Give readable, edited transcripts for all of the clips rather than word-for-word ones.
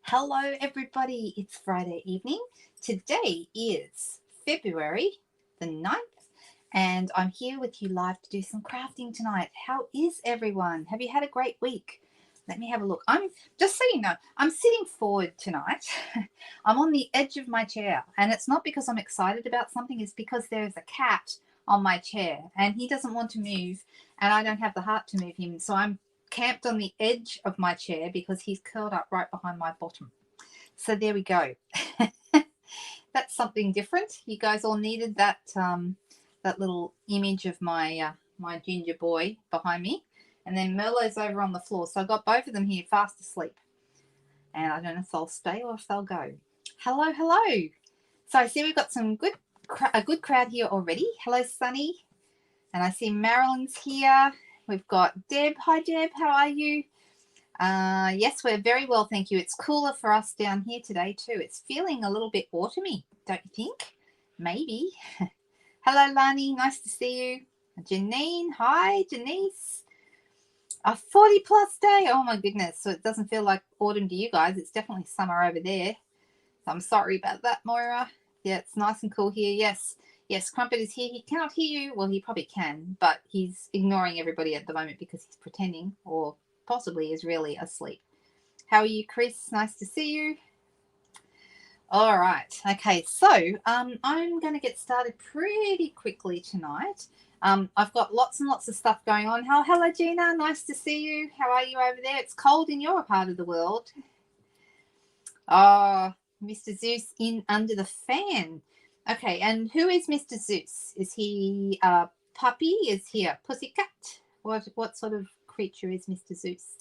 Hello everybody, it's Friday evening. Today is February the 9th and I'm here with you live to do some crafting tonight. How is everyone? Have you had a great week? Let me have a look. I'm just so you know, I'm sitting forward tonight. I'm on the edge of my chair and it's not because I'm excited about something, it's because there's a cat on my chair and he doesn't want to move and I don't have the heart to move him. So I'm camped on the edge of my chair because he's curled up right behind my bottom. So there we go. That's something different. You guys all needed that that little image of my my ginger boy behind me. And then Merlot's over on the floor. So I've got both of them here fast asleep. And I don't know if they'll stay or if they'll go. Hello, hello. So I see we've got a good crowd here already. Hello, Sunny. And I see Marilyn's here. We've got Deb. Hi, Deb. How are you? Yes, we're very well, thank you. It's cooler for us down here today too. It's feeling a little bit autumny, don't you think? Maybe. Hello, Lani. Nice to see you. Janine. Hi, Janice. A 40 plus day. Oh my goodness. So it doesn't feel like autumn to you guys. It's definitely summer over there. So I'm sorry about that, Moira. Yeah, it's nice and cool here. Yes. Yes, Crumpet is here. He cannot hear you. Well, he probably can, but he's ignoring everybody at the moment because he's pretending or possibly is really asleep. How are you, Chris? Nice to see you. All right. Okay, so I'm going to get started pretty quickly tonight. I've got lots and lots of stuff going on. Hello, Gina. Nice to see you. How are you over there? It's cold in your part of the world. Oh, Mr. Zeus in under the fan. Okay, and who is Mr. Zeus? Is he a puppy? Is he a pussycat? What sort of creature is Mr. Zeus?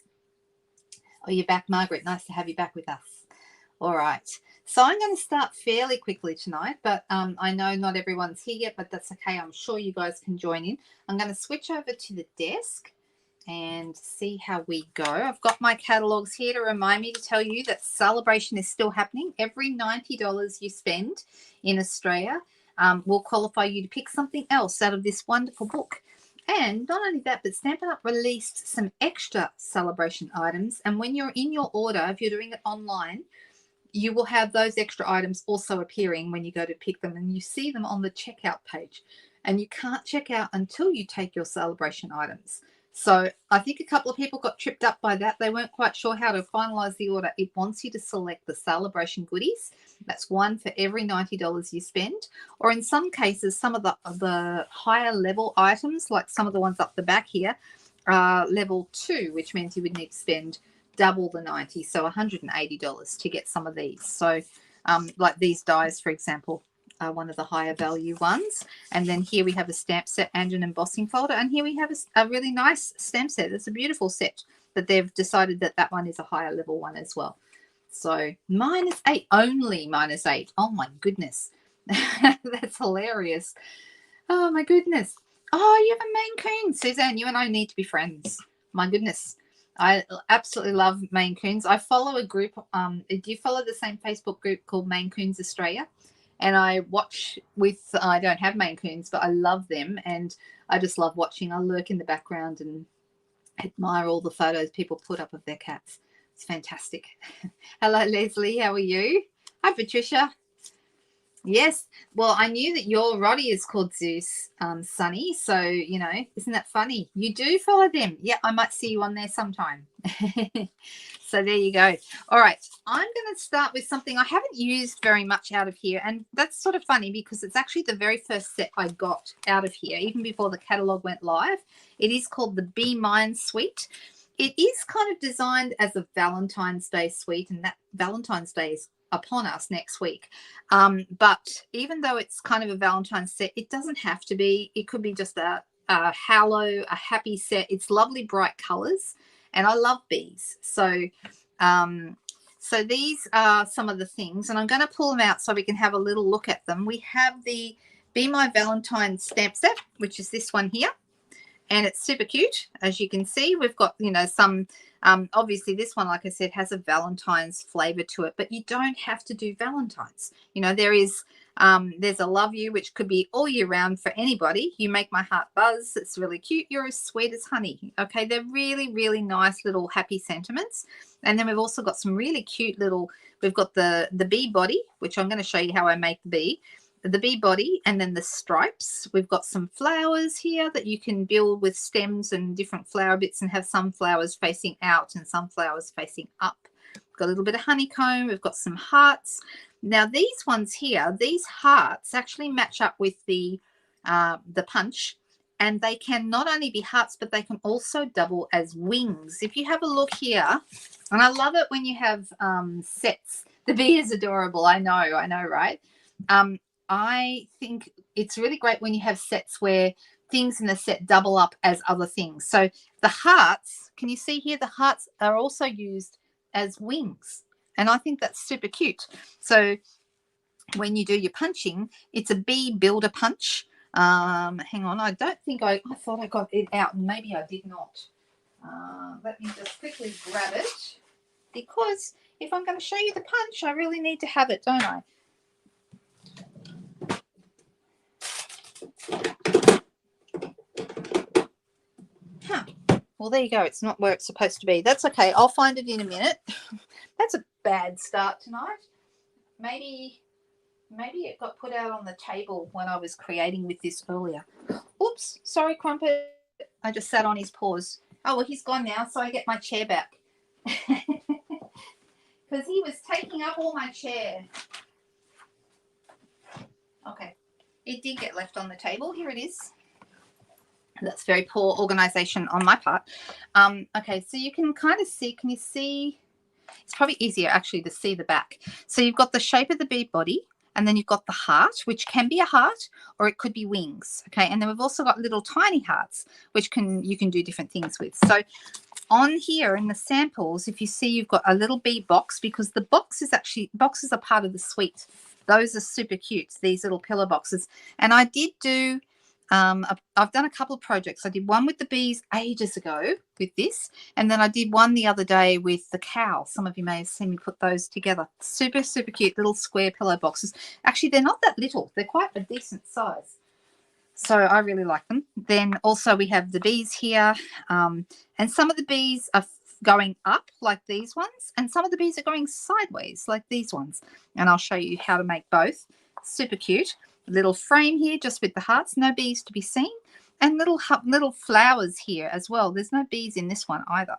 Oh, you're back, Margaret. Nice to have you back with us. All right. So I'm going to start fairly quickly tonight, but I know not everyone's here yet, but that's okay. I'm sure you guys can join in. I'm going to switch over to the desk and see how we go. I've got my catalogs here to remind me to tell you that celebration is still happening. Every $90 you spend in Australia will qualify you to pick something else out of this wonderful book. And not only that, but Stampin' Up released some extra celebration items. And when you're in your order, if you're doing it online, you will have those extra items also appearing when you go to pick them. And you see them on the checkout page. And you can't check out until you take your celebration items. So I think a couple of people got tripped up by that. They weren't quite sure how to finalize the order. It wants you to select the celebration goodies. That's one for every $90 you spend. Or in some cases, some of the higher level items, like some of the ones up the back here, are level 2, which means you would need to spend double the 90, so $180 to get some of these. So like these dies, for example, one of the higher value ones. And then here we have a stamp set and an embossing folder. And here we have a really nice stamp set. It's a beautiful set that they've decided that that one is a higher level one as well. So -8, only -8. Oh my goodness. That's hilarious. Oh my goodness. Oh, you have a Maine Coon. Suzanne, you and I need to be friends. My goodness. I absolutely love Maine Coons. I follow a group. Do you follow the same Facebook group called Maine Coons Australia? And I watch with, I don't have Maine Coons, but I love them. And I just love watching. I lurk in the background and admire all the photos people put up of their cats. It's fantastic. Hello, Leslie. How are you? Hi, Patricia. Yes. Well, I knew that your Roddy is called Zeus, Sunny. So, you know, isn't that funny? You do follow them. Yeah, I might see you on there sometime. So there you go. All right. I'm going to start with something I haven't used very much out of here. And that's sort of funny because it's actually the very first set I got out of here, even before the catalogue went live. It is called the Be Mine Suite. It is kind of designed as a Valentine's Day suite, and that Valentine's Day is upon us next week. But even though it's kind of a Valentine's set, it doesn't have to be. It could be just a halo, a happy set. It's lovely bright colors, and I love bees. So so these are some of the things, and I'm going to pull them out so we can have a little look at them. We have the Be My Valentine stamp set, which is this one here. And it's super cute. As you can see, we've got, you know, some, obviously this one, like I said, has a Valentine's flavor to it, but you don't have to do Valentine's. You know, there is There's a love you, which could be all year round for anybody. You make my heart buzz. It's really cute. You're as sweet as honey. Okay, they're really, really nice little happy sentiments. And then we've also got some really cute little, we've got the bee body, which I'm going to show you how I make the bee body, and then the stripes. We've got some flowers here that you can build with stems and different flower bits and have some flowers facing out and some flowers facing up. We've got a little bit of honeycomb. We've got some hearts. Now these ones here, these hearts actually match up with the punch, and they can not only be hearts, but they can also double as wings. If you have a look here, and I love it when you have sets. The bee is adorable. I know, right? I think it's really great when you have sets where things in the set double up as other things. So the hearts, can you see here? The hearts are also used as wings. And I think that's super cute. So when you do your punching, it's a bee builder punch. Hang on, I don't think I thought I got it out, and maybe I did not. Let me just quickly grab it, because if I'm going to show you the punch, I really need to have it, don't I? Well, there you go. It's not where it's supposed to be. That's okay. I'll find it in a minute. That's a bad start tonight. Maybe it got put out on the table when I was creating with this earlier. Oops. Sorry, Crumpet. I just sat on his paws. Oh, well, he's gone now, so I get my chair back. Because he was taking up all my chair. Okay. It did get left on the table. Here it is. That's very poor organization on my part. Okay, so you can kind of see, can you see? It's probably easier actually to see the back. So you've got the shape of the bee body, and then you've got the heart, which can be a heart or it could be wings. Okay, and then we've also got little tiny hearts, which you can do different things with. So on here in the samples, if you see, you've got a little bee box, because the boxes are part of the suite. Those are super cute, these little pillar boxes. And I did do I've done a couple of projects. I did one with the bees ages ago with this, and then I did one the other day with the cow. Some of you may have seen me put those together. Super, super cute little square pillow boxes. Actually, they're not that little. They're quite a decent size. So I really like them. Then also we have the bees here, and some of the bees are going up like these ones, and some of the bees are going sideways like these ones. And I'll show you how to make both. Super cute. Little frame here just with the hearts, no bees to be seen, and little flowers here as well. There's no bees in this one either,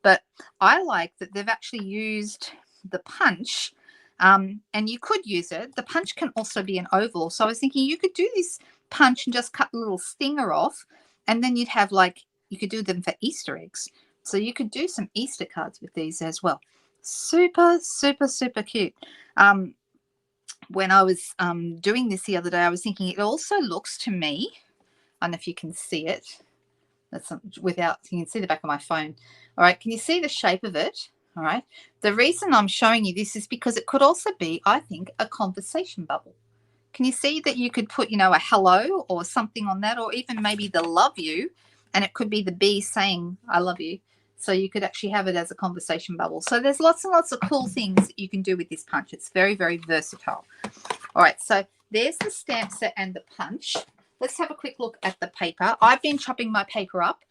but I like that they've actually used the punch, and you could use it. The punch can also be an oval, so I was thinking you could do this punch and just cut a little stinger off, and then you'd have, like, you could do them for Easter eggs, so you could do some Easter cards with these as well. Super, super, super cute. When I was doing this the other day, I was thinking it also looks to me, I don't know if you can see it, that's without, you can see the back of my phone. All right, can you see the shape of it? All right, the reason I'm showing you this is because it could also be, I think, a conversation bubble. Can you see that you could put, you know, a hello or something on that, or even maybe the love you, and it could be the bee saying I love you. So you could actually have it as a conversation bubble. So there's lots and lots of cool things that you can do with this punch. It's very, very versatile. All right, so there's the stamp set and the punch. Let's have a quick look at the paper. I've been chopping my paper up,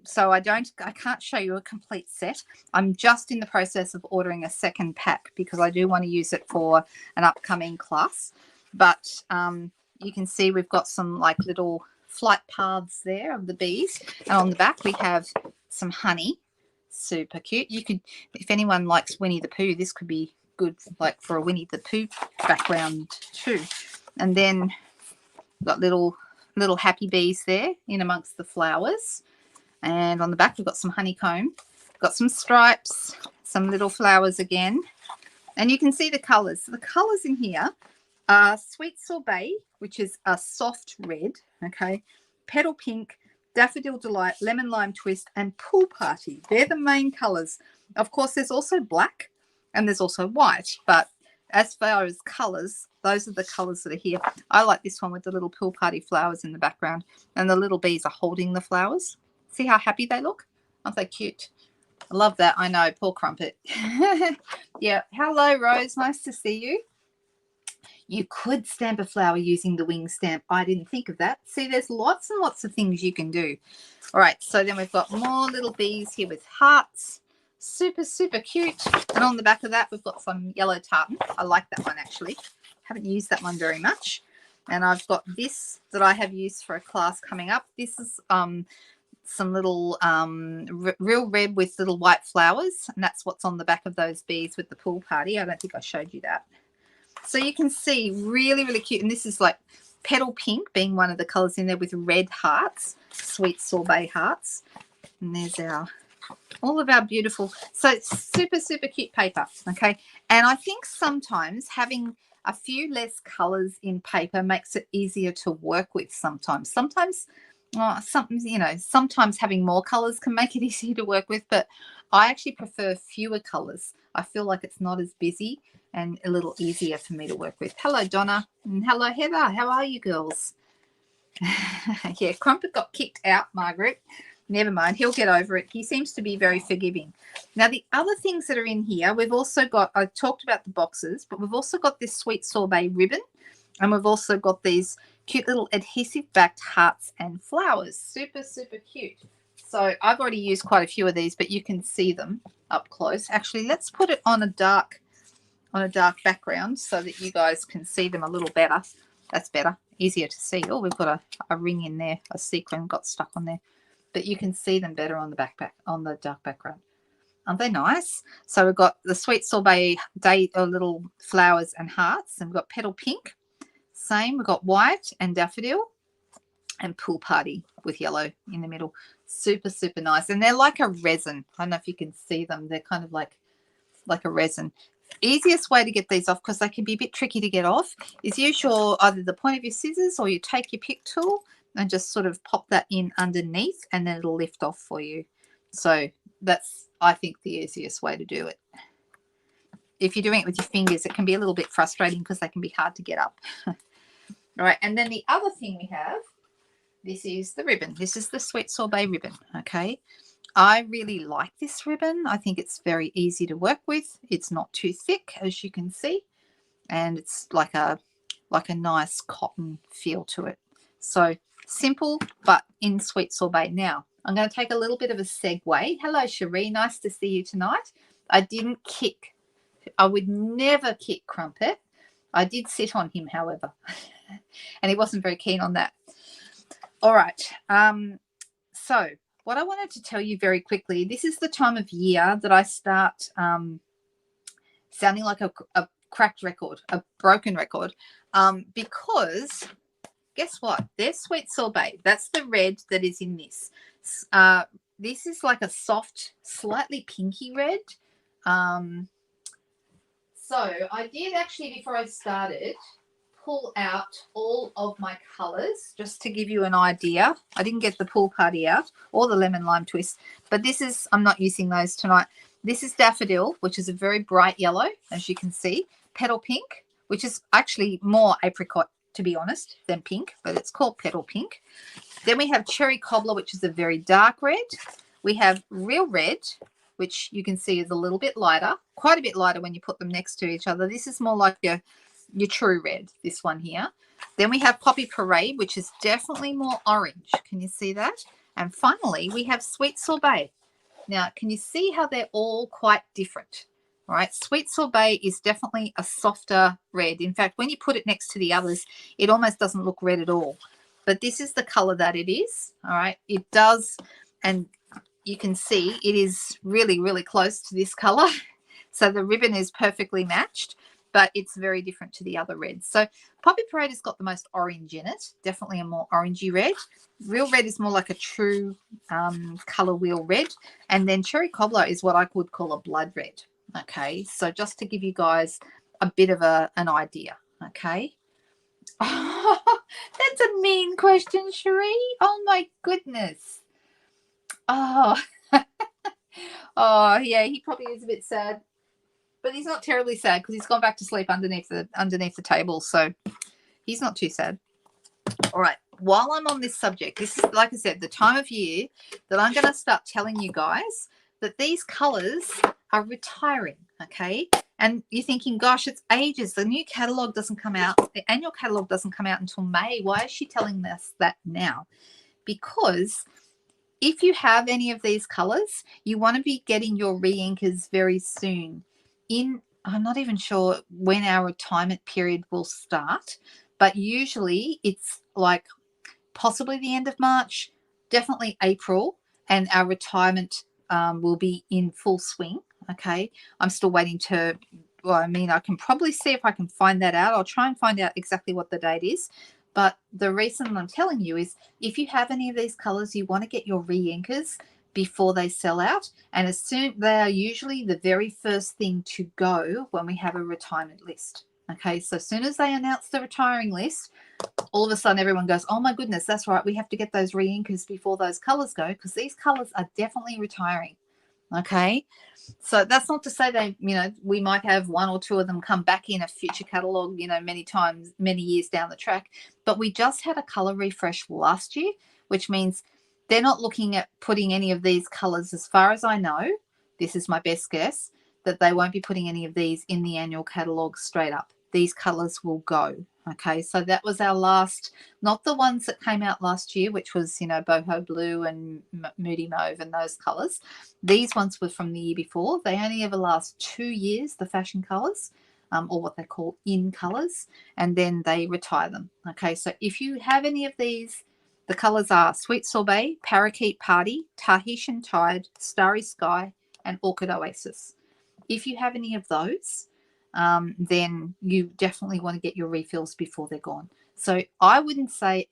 so I can't show you a complete set. I'm just in the process of ordering a second pack because I do want to use it for an upcoming class. But you can see we've got some like little flight paths there of the bees, and on the back we have some honey. Super cute. You could, if anyone likes Winnie the Pooh, this could be good like for a Winnie the Pooh background too. And then got little happy bees there in amongst the flowers, and on the back we've got some honeycomb, got some stripes, some little flowers again, and you can see the colors. So the colors in here are Sweet Sorbet, which is a soft red, okay, Petal Pink, Daffodil Delight, Lemon Lime Twist, and Pool Party. They're the main colors. Of course, there's also black and there's also white, but as far as colors, those are the colors that are here. I like this one with the little Pool Party flowers in the background, and the little bees are holding the flowers. See how happy they look? Aren't they cute? I love that. I know, poor Crumpet. Yeah. Hello, Rose. Nice to see you. You could stamp a flower using the wing stamp. I didn't think of that. See, there's lots and lots of things you can do. All right, so then we've got more little bees here with hearts. Super, super cute. And on the back of that, we've got some yellow tartan. I like that one, actually. Haven't used that one very much. And I've got this that I have used for a class coming up. This is some little real red with little white flowers. And that's what's on the back of those bees with the pool party. I don't think I showed you that. So you can see really, really cute. And this is like petal pink being one of the colours in there with red hearts, sweet sorbet hearts. And there's all of our beautiful, so super, super cute paper, okay? And I think sometimes having a few less colours in paper makes it easier to work with sometimes. Sometimes having more colours can make it easier to work with, but I actually prefer fewer colours. I feel like it's not as busy and a little easier for me to work with. Hello, Donna, and hello, Heather. How are you girls? Yeah, Crumpet got kicked out, Margaret. Never mind, he'll get over it. He seems to be very forgiving. Now, the other things that are in here, we've also got, I talked about the boxes, but we've also got this sweet sorbet ribbon, and we've also got these cute little adhesive-backed hearts and flowers. Super, super cute. So I've already used quite a few of these, but you can see them up close. Actually, let's put it on a dark background so that you guys can see them a little better. That's better, easier to see. Oh, we've got a ring in there, a sequin got stuck on there. But you can see them better on the on the dark background. Aren't they nice? So we've got the sweet sorbet little flowers and hearts, and we've got petal pink. Same, we've got white and daffodil, and pool party with yellow in the middle. Super, super nice. And they're like a resin. I don't know if you can see them. They're kind of like a resin. Easiest way to get these off, because they can be a bit tricky to get off, is use either the point of your scissors, or you take your pick tool and just sort of pop that in underneath, and then it'll lift off for you. So that's, I think, the easiest way to do it. If you're doing it with your fingers, it can be a little bit frustrating because they can be hard to get up. All right, and then the other thing we have, this is the ribbon. This is the sweet sorbet ribbon, okay? I really like this ribbon. I think it's very easy to work with. It's not too thick, as you can see, and it's like a nice cotton feel to it. So simple, but in sweet sorbet. Now, I'm going to take a little bit of a segue. Hello, Cherie. Nice to see you tonight. I didn't kick. I would never kick Crumpet. I did sit on him, however, and he wasn't very keen on that. All right. So what I wanted to tell you very quickly, this is the time of year that I start sounding like a cracked record, a broken record, because guess what? There's sweet sorbet. That's the red that is in this. This is like a soft, slightly pinky red. So I did actually, before I started, pull out all of my colours just to give you an idea. I didn't get the pool party out or the lemon lime twist, but this is, I'm not using those tonight. This is daffodil, which is a very bright yellow, as you can see. Petal pink, which is actually more apricot, to be honest, than pink, but it's called petal pink. Then we have cherry cobbler, which is a very dark red. We have real red, which you can see is a little bit lighter, quite a bit lighter when you put them next to each other. This is more like your true red, this one here. Then we have poppy parade, which is definitely more orange. Can you see that? And finally, we have sweet sorbet. Now, can you see how they're all quite different? All right, sweet sorbet is definitely a softer red. In fact, when you put it next to the others, it almost doesn't look red at all. But this is the color that it is. All right, it does, and you can see it is really, really close to this color. So the ribbon is perfectly matched, but it's very different to the other reds. So poppy parade has got the most orange in it, definitely a more orangey red. Real red is more like a true color wheel red. And then cherry cobbler is what I would call a blood red. Okay, so just to give you guys a bit of an idea, okay? Oh, that's a mean question, Cherie. Oh, my goodness. Oh, oh, yeah, he probably is a bit sad. But he's not terribly sad because he's gone back to sleep underneath the table, so he's not too sad. All right, while I'm on this subject, this is, like I said, the time of year that I'm going to start telling you guys that these colours are retiring, okay? And you're thinking, gosh, it's ages. The new catalog doesn't come out. The annual catalog doesn't come out until May. Why is she telling us that now? Because if you have any of these colors, you want to be getting your re-inkers very soon. I'm not even sure when our retirement period will start, but usually it's like possibly the end of March, definitely April, and our retirement will be in full swing. Okay, I'm still waiting to, well, I mean, I can probably see if I can find that out. I'll try and find out exactly what the date is. But the reason I'm telling you is if you have any of these colors, you want to get your re-inkers before they sell out. And as soon, they are usually the very first thing to go when we have a retirement list. Okay, so as soon as they announce the retiring list, all of a sudden everyone goes, oh my goodness, that's right, we have to get those re-inkers before those colors go, because these colors are definitely retiring. Okay, so that's not to say they, we might have one or two of them come back in a future catalog, many times, many years down the track. But we just had a color refresh last year, which means they're not looking at putting any of these colors, as far as I know, this is my best guess, that they won't be putting any of these in the annual catalog straight up. These colors will go. Okay, so that was our last, not the ones that came out last year, which was, boho blue and moody mauve and those colors. These ones were from the year before. They only ever last 2 years, the fashion colors, or what they call in colors, and then they retire them. Okay, so if you have any of these, the colors are Sweet Sorbet, Parakeet Party, Tahitian Tide, Starry Sky, and Orchid Oasis. If you have any of those, then you definitely want to get your refills before they're gone. So I would say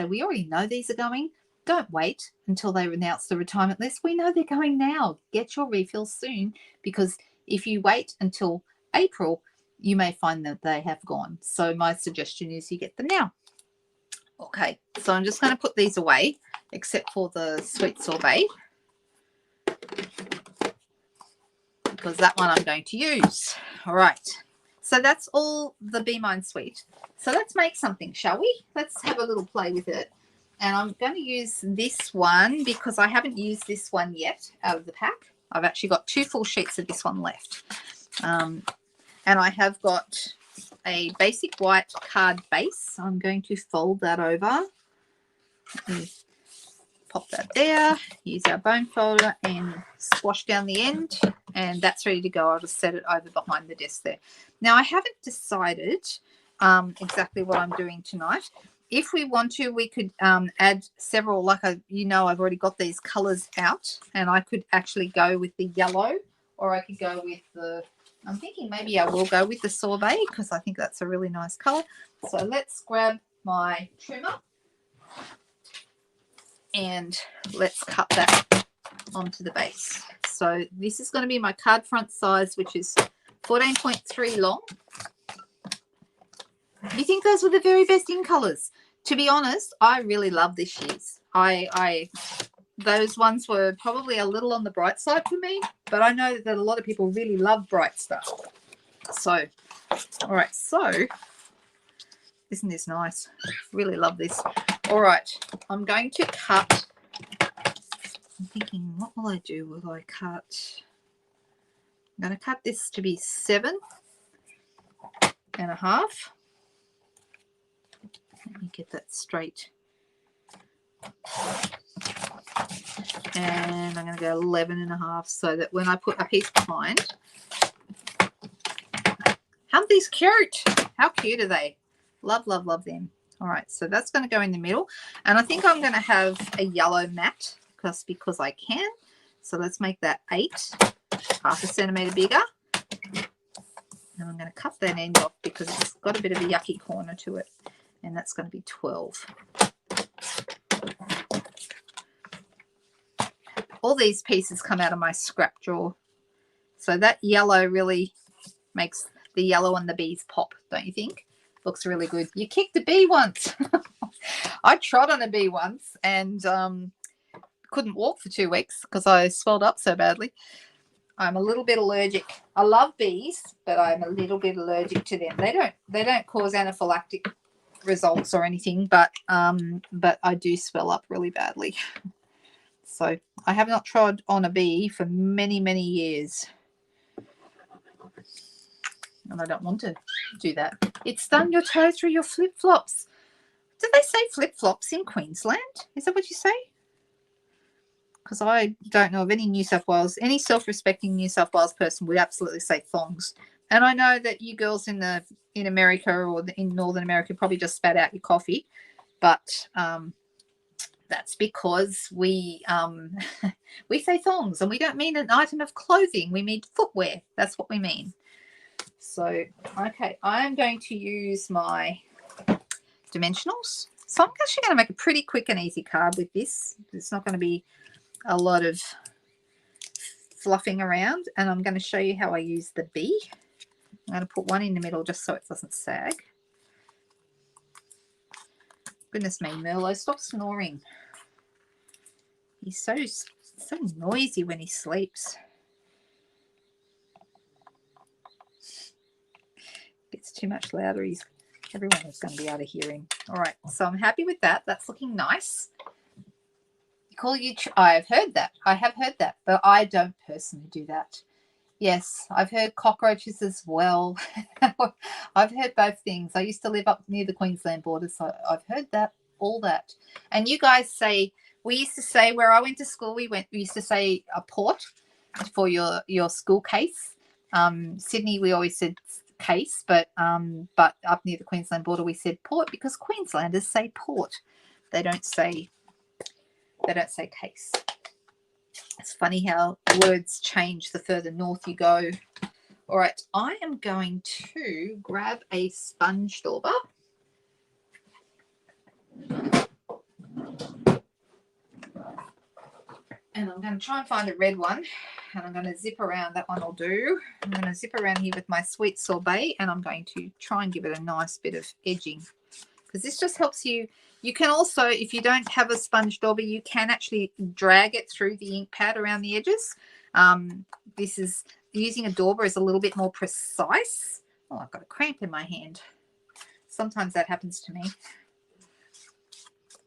we already know these are going. Don't wait until they announce the retirement list. We know they're going now. Get your refills soon, because if you wait until April, you may find that they have gone. So my suggestion is you get them now. Okay, so I'm just going to put these away, except for the Sweet Sorbet, because that one I'm going to use. All right, so that's all the Be Mine Sweet. So let's make something, shall we? Let's have a little play with it. And I'm going to use this one because I haven't used this one yet out of the pack. I've actually got 2 full sheets of this one left. And I have got a basic white card base. I'm going to fold that over. Pop that there, use our bone folder and squash down the end, and that's ready to go. I'll just set it over behind the desk there. Now I haven't decided exactly what I'm doing tonight. If we want to, we could add several, like I've already got these colors out, and I could actually go with the yellow, or I could go with the, I'm thinking maybe I will go with the sorbet because I think that's a really nice color. So let's grab my trimmer and let's cut that onto the base. So this is going to be my card front size, which is 14.3 long. You think those were the very best in colors? To be honest, I really love this year's. Those ones were probably a little on the bright side for me, but I know that a lot of people really love bright stuff. So, all right, so isn't this nice? Really love this. All right, I'm going to cut. I'm thinking, what will I do? Will I cut? I'm going to cut this to be 7.5. Let me get that straight. And I'm going to go 11.5 so that when I put a piece behind. Aren't these cute? How cute are they? Love, love, love them. All right, so that's going to go in the middle. And I think I'm going to have a yellow mat because I can. So let's make that 8, half a centimetre bigger. And I'm going to cut that end off because it's got a bit of a yucky corner to it. And that's going to be 12. All these pieces come out of my scrap drawer. So that yellow really makes the yellow and the bees pop, don't you think? Looks really good. You kicked a bee once. I trod on a bee once and couldn't walk for 2 weeks because I swelled up so badly. I'm a little bit allergic. I love bees, but I'm a little bit allergic to them. They don't cause anaphylactic results or anything, but I do swell up really badly. So I have not trod on a bee for many, many years. and I don't want to do that. It's stun your toe through your flip-flops. Did they say flip-flops in Queensland? Is that what you say? Because I don't know of any New South Wales, any self-respecting New South Wales person would absolutely say thongs. And I know that you girls in America or in Northern America probably just spat out your coffee, but that's because we we say thongs, and we don't mean an item of clothing. We mean footwear. That's what we mean. So, okay, I'm going to use my dimensionals. So I'm actually going to make a pretty quick and easy card with this. It's not going to be a lot of fluffing around, and I'm going to show you how I use the B. I'm going to put one in the middle just so it doesn't sag. Goodness me, Merlot, stop snoring. He's so noisy when he sleeps. It's too much louder. Everyone is going to be able to hear him. All right, so I'm happy with that. That's looking nice. I have heard that. I have heard that, but I don't personally do that. Yes, I've heard cockroaches as well. I've heard both things. I used to live up near the Queensland border, so I've heard that, all that. And you guys say, we used to say, where I went to school, we used to say a port for your school case. Sydney, we always said case, but up near the Queensland border, we said port because Queenslanders say port. They don't say case. It's funny how words change the further north you go. All right, I am going to grab a sponge dauber. And I'm going to try and find a red one. And I'm going to zip around. That one will do. I'm going to zip around here with my sweet sorbet. And I'm going to try and give it a nice bit of edging. Because this just helps you. You can also, if you don't have a sponge dauber, you can actually drag it through the ink pad around the edges. Using a dauber is a little bit more precise. Oh, I've got a cramp in my hand. Sometimes that happens to me.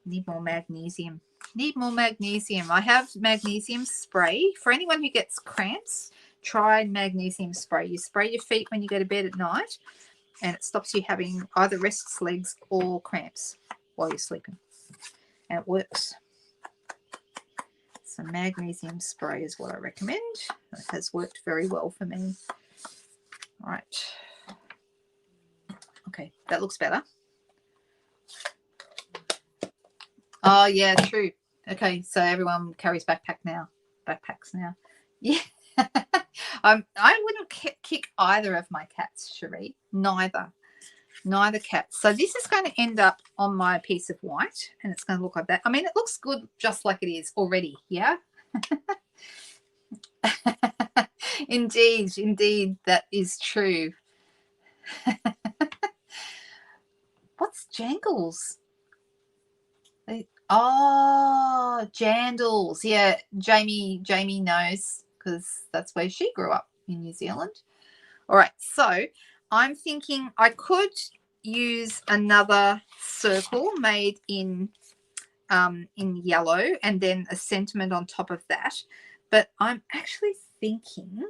Need more magnesium. I have magnesium spray. For anyone who gets cramps, try magnesium spray. You spray your feet when you go to bed at night, and it stops you having either restless legs or cramps while you're sleeping. And it works. So magnesium spray is what I recommend. It has worked very well for me. All right. Okay, that looks better. Oh, yeah, true. Okay, so everyone carries backpacks now. Yeah. I wouldn't kick either of my cats, Cherie. Neither cats. So this is going to end up on my piece of white, and it's going to look like that. I mean, it looks good just like it is already, yeah? Indeed, that is true. What's jangles? Oh, jandals. Yeah, Jamie knows because that's where she grew up in New Zealand. All right, so I'm thinking I could use another circle made in yellow and then a sentiment on top of that. But I'm actually thinking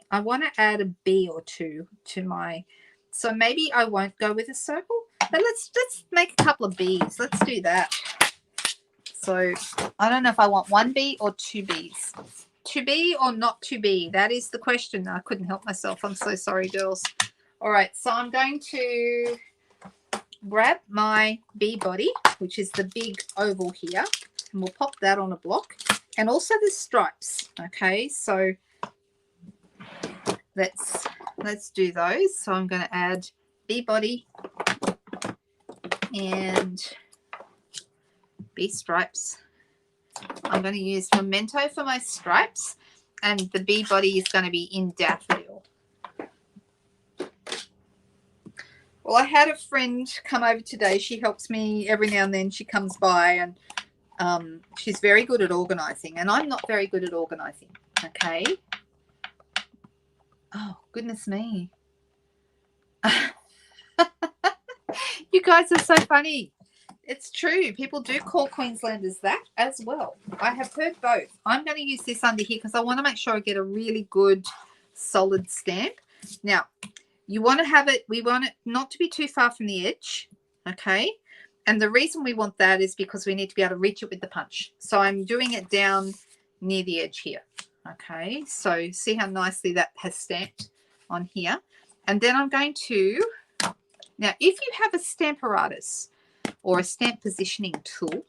I want to add a B or two to my. So maybe I won't go with a circle, but let's make a couple of Bs. Let's do that. So I don't know if I want one B or two Bs. To be or not to be? That is the question. I couldn't help myself. I'm so sorry, girls. All right, so I'm going to grab my bee body, which is the big oval here, and we'll pop that on a block. And also the stripes. Okay, so let's do those. So I'm going to add bee body and bee stripes. I'm going to use Memento for my stripes, and the bee body is going to be in daffodil. Well, I had a friend come over today. She helps me every now and then. She comes by, and she's very good at organising, and I'm not very good at organising, okay? Oh, goodness me. You guys are so funny. It's true. People do call Queenslanders that as well. I have heard both. I'm going to use this under here because I want to make sure I get a really good solid stamp. Now, You want to have it, we want it not to be too far from the edge, okay? And the reason we want that is because we need to be able to reach it with the punch. So I'm doing it down near the edge here, okay? So see how nicely that has stamped on here. And then I'm going to, now if you have a Stamparatus or a stamp positioning tool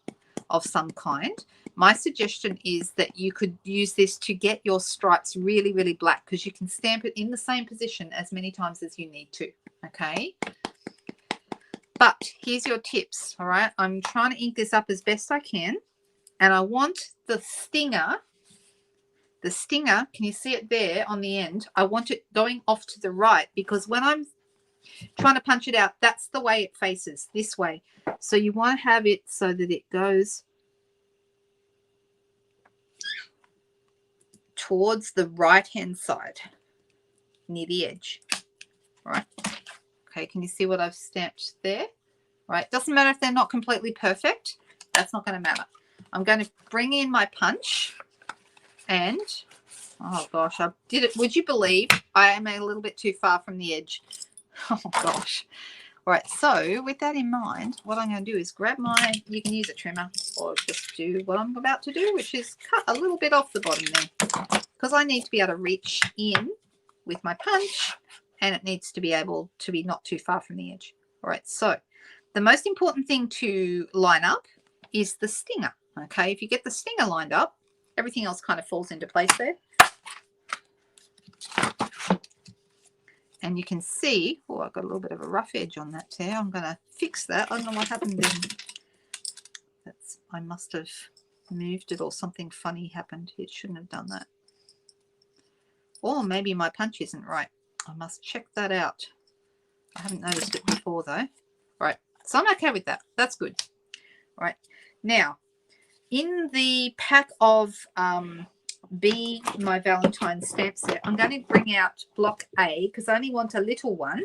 of some kind, my suggestion is that you could use this to get your stripes really, really black, because you can stamp it in the same position as many times as you need to, okay? But here's your tips, all right? I'm trying to ink this up as best I can, and I want the stinger, can you see it there on the end? I want it going off to the right, because when I'm trying to punch it out, that's the way it faces, this way. So you want to have it so that it goes towards the right-hand side near the edge. All right. Okay, can you see what I've stamped there? All right, doesn't matter if they're not completely perfect. That's not going to matter. I'm going to bring in my punch and, oh gosh, I did it. Would you believe I am a little bit too far from the edge? Oh gosh. All right, so with that in mind, what I'm going to do is grab my, you can use a trimmer or just do what I'm about to do, which is cut a little bit off the bottom there, because I need to be able to reach in with my punch, and it needs to be able to be not too far from the edge. All right, so the most important thing to line up is the stinger, okay? If you get the stinger lined up, everything else kind of falls into place there. And you can see, oh, I've got a little bit of a rough edge on that there. I'm going to fix that. I don't know what happened then. I must have moved it, or something funny happened. It shouldn't have done that. Or maybe my punch isn't right. I must check that out. I haven't noticed it before though. Right, so I'm okay with that. That's good. All right, now in the pack of Be My Valentine stamp set, I'm going to bring out block A because I only want a little one.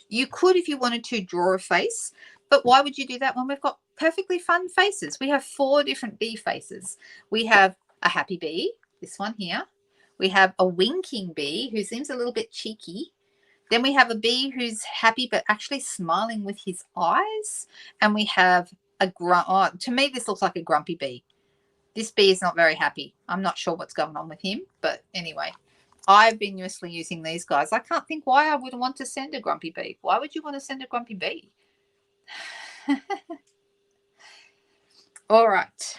You could, if you wanted to, draw a face, but why would you do that when we've got perfectly fun faces? We have 4 different bee faces. We have a happy bee, this one here. We have a winking bee who seems a little bit cheeky. Then we have a bee who's happy but actually smiling with his eyes. And we have a to me, this looks like a grumpy bee. This bee is not very happy. I'm not sure what's going on with him, but anyway, I've been mostly using these guys. I can't think why I would want to send a grumpy bee. Why would you want to send a grumpy bee? All right,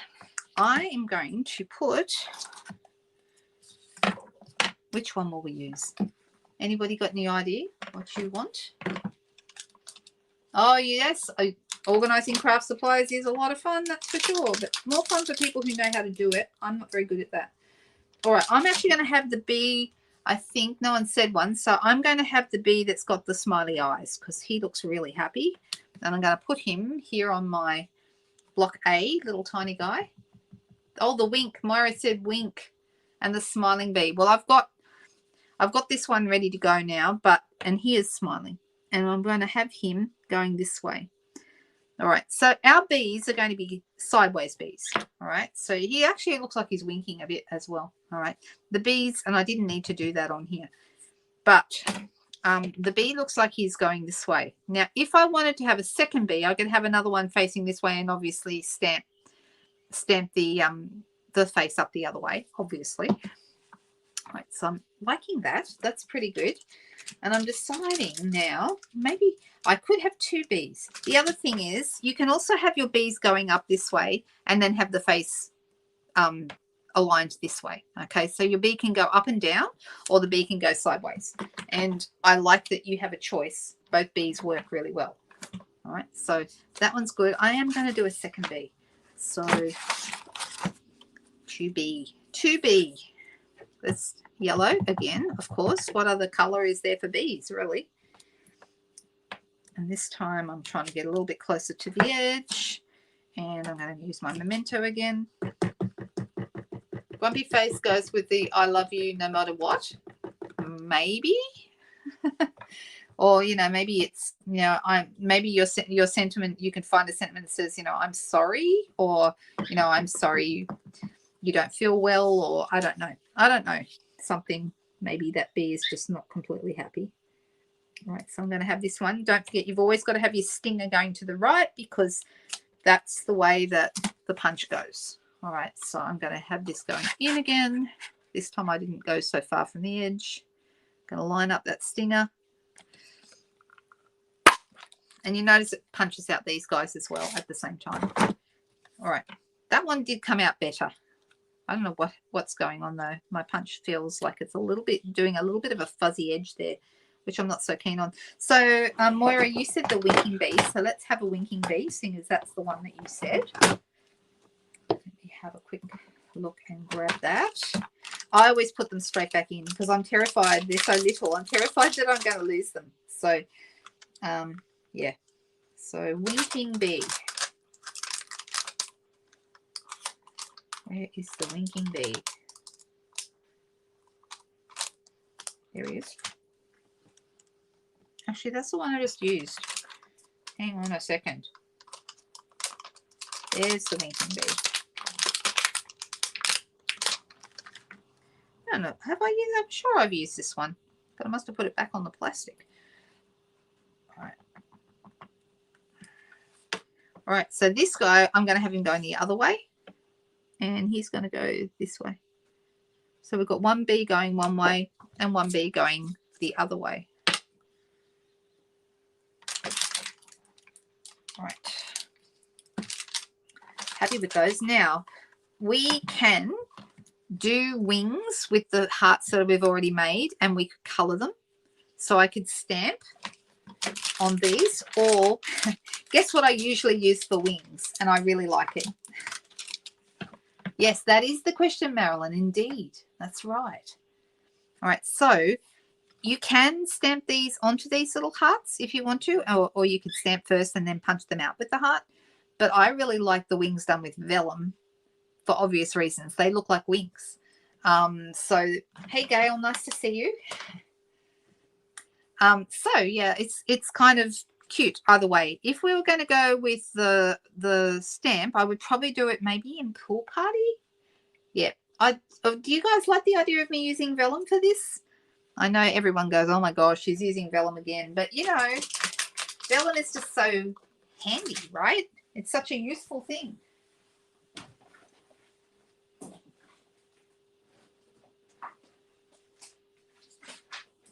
I am going to put, which one will we use? Anybody got any idea what you want? Oh, yes. Organising craft supplies is a lot of fun, that's for sure. But more fun for people who know how to do it. I'm not very good at that. All right, I'm actually going to have the bee, I think. No one said one. So I'm going to have the bee that's got the smiley eyes because he looks really happy. And I'm going to put him here on my block A, little tiny guy. Oh, the wink. Moira said wink. And the smiling bee. Well, I've got this one ready to go now, and he is smiling, and I'm going to have him going this way. All right, so our bees are going to be sideways bees. All right, so he actually looks like he's winking a bit as well. All right, the bees, and I didn't need to do that on here, but the bee looks like he's going this way. Now, if I wanted to have a second bee, I could have another one facing this way, and obviously stamp the face up the other way, obviously. Right, so I'm liking that. That's pretty good. And I'm deciding now, maybe I could have 2 bees. The other thing is you can also have your bees going up this way and then have the face aligned this way. Okay, so your bee can go up and down, or the bee can go sideways. And I like that you have a choice. Both bees work really well. All right, so that one's good. I am going to do a second bee. So 2B. It's yellow again, of course. What other color is there for bees, really? And this time I'm trying to get a little bit closer to the edge, and I'm going to use my memento again. Grumpy face goes with the I love you no matter what. Maybe. Or, maybe it's, maybe your sentiment, you can find a sentiment that says, I'm sorry, or, I'm sorry you don't feel well, or I don't know. Something, maybe that bee is just not completely happy. All right, so I'm going to have this one. Don't forget, you've always got to have your stinger going to the right because that's the way that the punch goes. All right, so I'm going to have this going in again. This time I didn't go so far from the edge. I'm going to line up that stinger. And you notice it punches out these guys as well at the same time. All right, that one did come out better. I don't know what's going on though. My punch feels like it's a little bit doing a little bit of a fuzzy edge there, which I'm not so keen on. So Moira, you said the winking bee. So let's have a winking bee, seeing as that's the one that you said. Let me have a quick look and grab that. I always put them straight back in because I'm terrified. They're so little. I'm terrified that I'm going to lose them. So yeah. So winking bee. Where is the winking bee? There he is. Actually, that's the one I just used. Hang on a second. There's the winking bee. I don't know. Have I used? I'm sure I've used this one, but I must have put it back on the plastic. All right. All right. So this guy, I'm going to have him going the other way, and he's going to go this way. So we've got one bee going one way and one bee going the other way. All right. Happy with those. Now, we can do wings with the hearts that we've already made, and we could colour them. So I could stamp on these, or guess what I usually use for wings, and I really like it. Yes, that is the question, Marilyn. Indeed, that's right. All right, so you can stamp these onto these little hearts if you want to, or you could stamp first and then punch them out with the heart. But I really like the wings done with vellum for obvious reasons. They look like wings. So, hey, Gail, nice to see you. So, yeah, it's kind of cute either way. If we were going to go with the stamp, I would probably do it maybe in Pool Party. Yeah. Do you guys like the idea of me using vellum for this? I know everyone goes, oh my gosh, she's using vellum again. But, you know, vellum is just so handy, right? It's such a useful thing.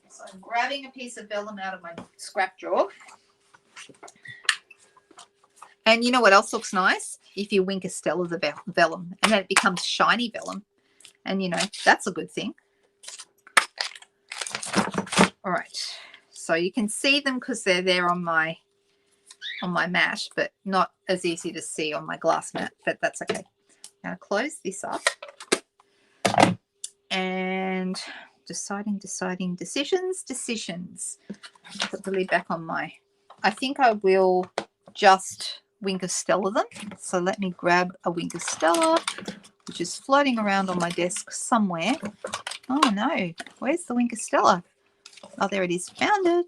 So I'm grabbing a piece of vellum out of my scrap drawer. And you know what else looks nice? If you wink a Stella the vellum, and then it becomes shiny vellum. And, you know, that's a good thing. All right. So you can see them because they're there on my mat, but not as easy to see on my glass mat, but that's okay. Now close this up. And decisions. Put the lid back on my, I think I will just wink of Stella them. So let me grab a wink of Stella, which is floating around on my desk somewhere. Oh no, where's the wink of Stella? Oh, there it is. Found it.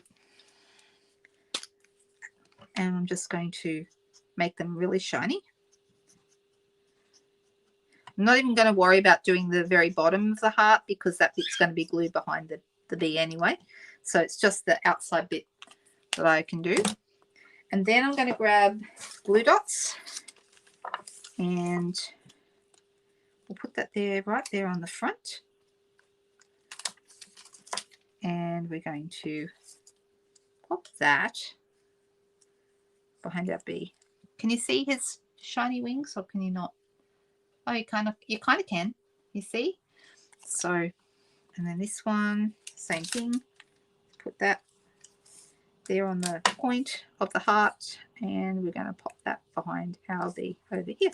And I'm just going to make them really shiny. I'm not even going to worry about doing the very bottom of the heart because that bit's going to be glued behind the bee anyway. So it's just the outside bit that I can do. And then I'm going to grab glue dots and we'll put that there, right there on the front. And we're going to pop that behind our bee. Can you see his shiny wings or can you not? Oh, you kind of can, you see? So, and then this one, same thing. Put that there on the point of the heart and we're going to pop that behind our bee over here.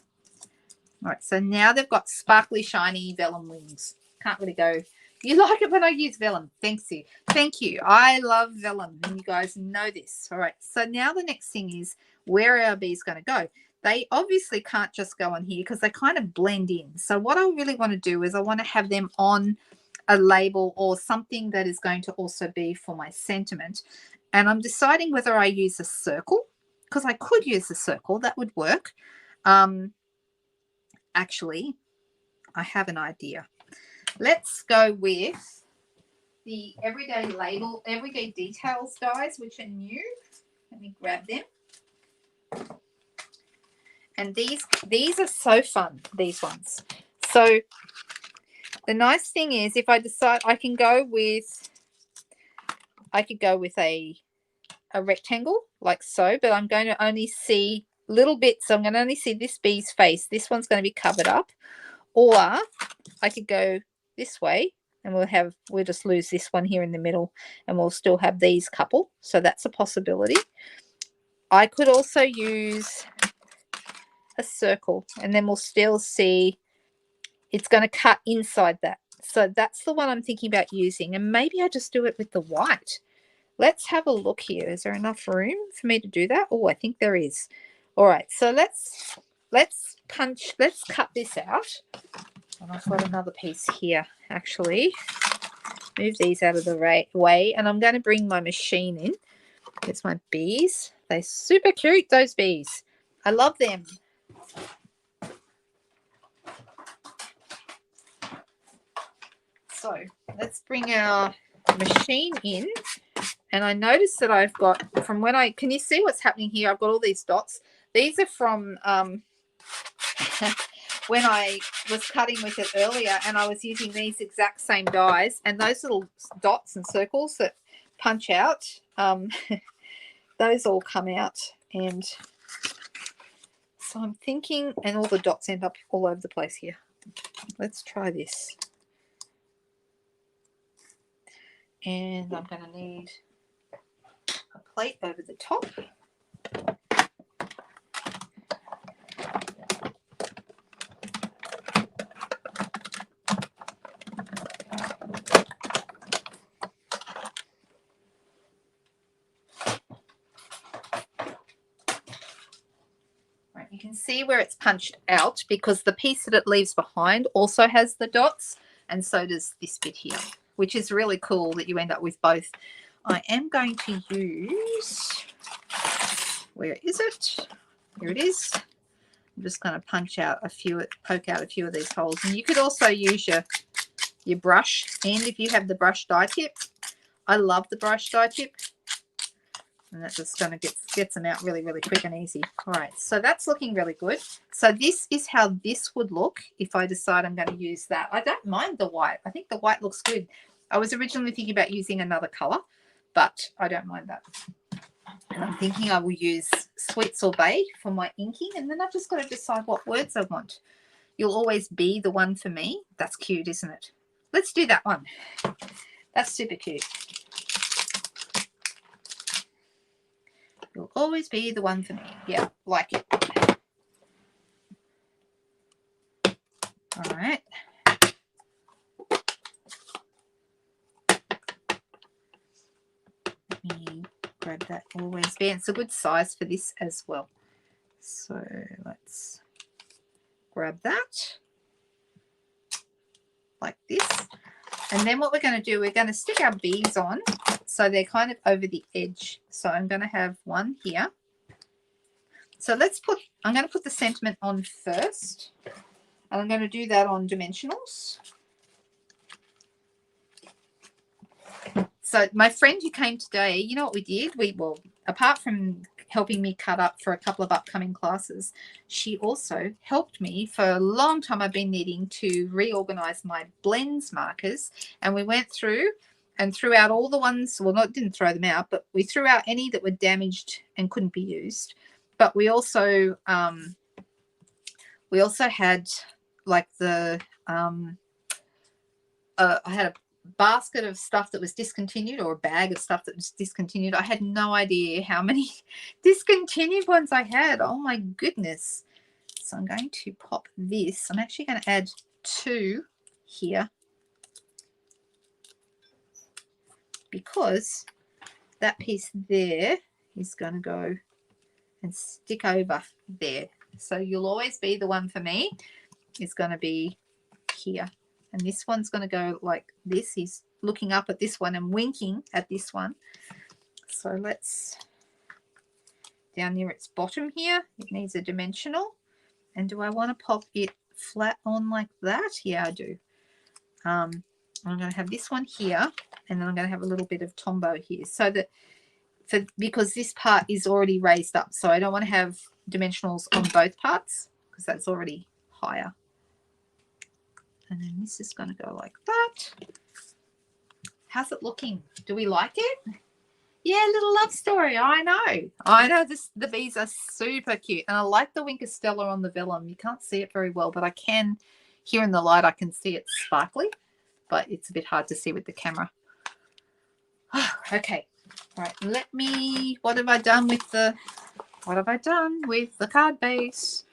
All right, so now they've got sparkly, shiny vellum wings. Can't really go. You like it when I use vellum. Thanks you. Thank you. I love vellum and you guys know this. All right, so now the next thing is where are our bees going to go? They obviously can't just go on here because they kind of blend in. So what I really want to do is I want to have them on a label or something that is going to also be for my sentiment. And I'm deciding whether I use a circle because I could use a circle. That would work. Actually, I have an idea. Let's go with the everyday label, everyday details dies, which are new. Let me grab them. And these are so fun, these ones. So the nice thing is, if I decide, I could go with a rectangle like so, but I'm going to only see little bits. So I'm going to only see this bee's face. This one's going to be covered up. Or I could go this way and we'll just lose this one here in the middle and we'll still have these couple. So that's a possibility. I could also use a circle and then we'll still see it's going to cut inside that. So that's the one I'm thinking about using, and maybe I just do it with the white. Let's have a look here. Is there enough room for me to do that? Oh, I think there is. All right, so let's cut this out. And I've got another piece here, actually. Move these out of the way, and I'm going to bring my machine in. There's my bees. They're super cute, those bees. I love them. So let's bring our machine in. And I noticed that I've got, can you see what's happening here? I've got all these dots. These are from when I was cutting with it earlier, and I was using these exact same dies, and those little dots and circles that punch out, those all come out. And so I'm thinking, and all the dots end up all over the place here. Let's try this. And I'm going to need a plate over the top. Right, you can see where it's punched out because the piece that it leaves behind also has the dots, and so does this bit here, which is really cool that you end up with both. I am going to use, where is it? Here it is. I'm just going to poke out a few of these holes. And you could also use your brush, and if you have the brush die tip, I love the brush die tip. And that's just going to get them out really, really quick and easy. All right, so that's looking really good. So this is how this would look if I decide I'm going to use that. I don't mind the white. I think the white looks good. I was originally thinking about using another color, but I don't mind that. And I'm thinking I will use Sweet Sorbet for my inking, and then I've just got to decide what words I want. You'll always be the one for me. That's cute, isn't it? Let's do that one. That's super cute. You'll always be the one for me. Yeah, like it. All right. Let me grab that always be. It's a good size for this as well. So let's grab that like this. And then what we're going to do, we're going to stick our beads on so they're kind of over the edge. So I'm going to have one here. So I'm going to put the sentiment on first. And I'm going to do that on dimensionals. So my friend who came today, you know what we did? Well, apart from helping me cut up for a couple of upcoming classes, she also helped me. For a long time I've been needing to reorganize my blends markers, and we went through and threw out all the ones, well, didn't throw them out, but we threw out any that were damaged and couldn't be used. But we also had like the I had a basket of stuff that was discontinued, or a bag of stuff that was discontinued. I had no idea how many discontinued ones I had. Oh my goodness. So I'm going to pop this. I'm actually going to add 2 here because that piece there is going to go and stick over there. So you'll always be the one for me is going to be here. And this one's going to go like this. He's looking up at this one and winking at this one. So let's, down near its bottom here, it needs a dimensional. And do I want to pop it flat on like that? Yeah, I do. I'm going to have this one here, and then I'm going to have a little bit of Tombow here, so that because this part is already raised up, so I don't want to have dimensionals on both parts because that's already higher. And then this is going to go like that. How's it looking? Do we like it? Yeah, little love story. I know. The bees are super cute, and I like the Winker Stella on the vellum. You can't see it very well, but I can. Here in the light, I can see it's sparkly, but it's a bit hard to see with the camera. Okay. All right. What have I done with the card base?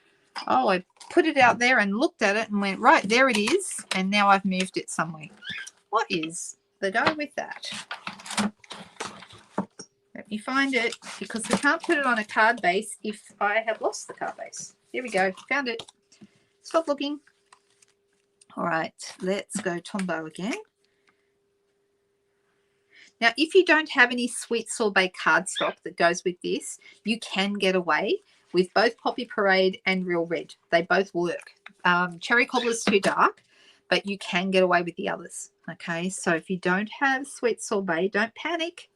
Oh, I put it out there and looked at it and went, right, there it is. And now I've moved it somewhere. What is the go with that? Let me find it, because we can't put it on a card base if I have lost the card base. Here we go. Found it. Stop looking. All right. Let's go Tombow again. Now, if you don't have any Sweet Sorbet cardstock that goes with this, you can get away with both Poppy Parade and Real Red. They both work. Cherry Cobbler's too dark, but you can get away with the others. Okay, so if you don't have Sweet Sorbet, don't panic.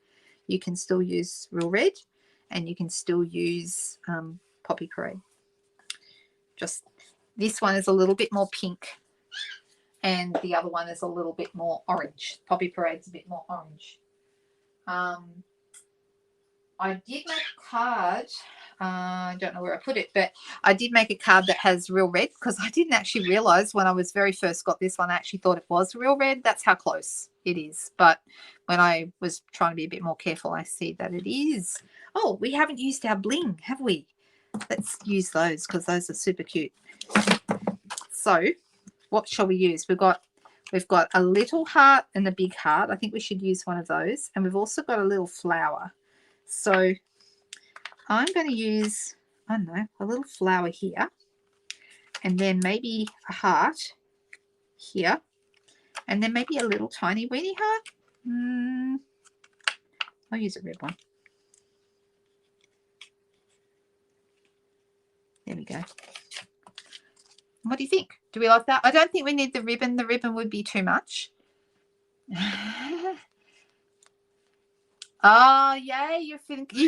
You can still use Real Red, and you can still use Poppy Parade. Just this one is a little bit more pink, and the other one is a little bit more orange. Poppy Parade's a bit more orange. I did make a card. I don't know where I put it, but I did make a card that has Real Red, because I didn't actually realize when I was very first got this one, I actually thought it was Real Red. That's how close it is. But when I was trying to be a bit more careful, I see that it is. Oh, we haven't used our bling, have we? Let's use those, because those are super cute. So what shall we use? We've got a little heart and a big heart. I think we should use one of those. And we've also got a little flower. So I'm going to use, I don't know, a little flower here, and then maybe a heart here, and then maybe a little tiny weeny heart. I'll use a red one. There we go. What do you think? Do we like that? I don't think we need the ribbon. The ribbon would be too much. Oh, yay. You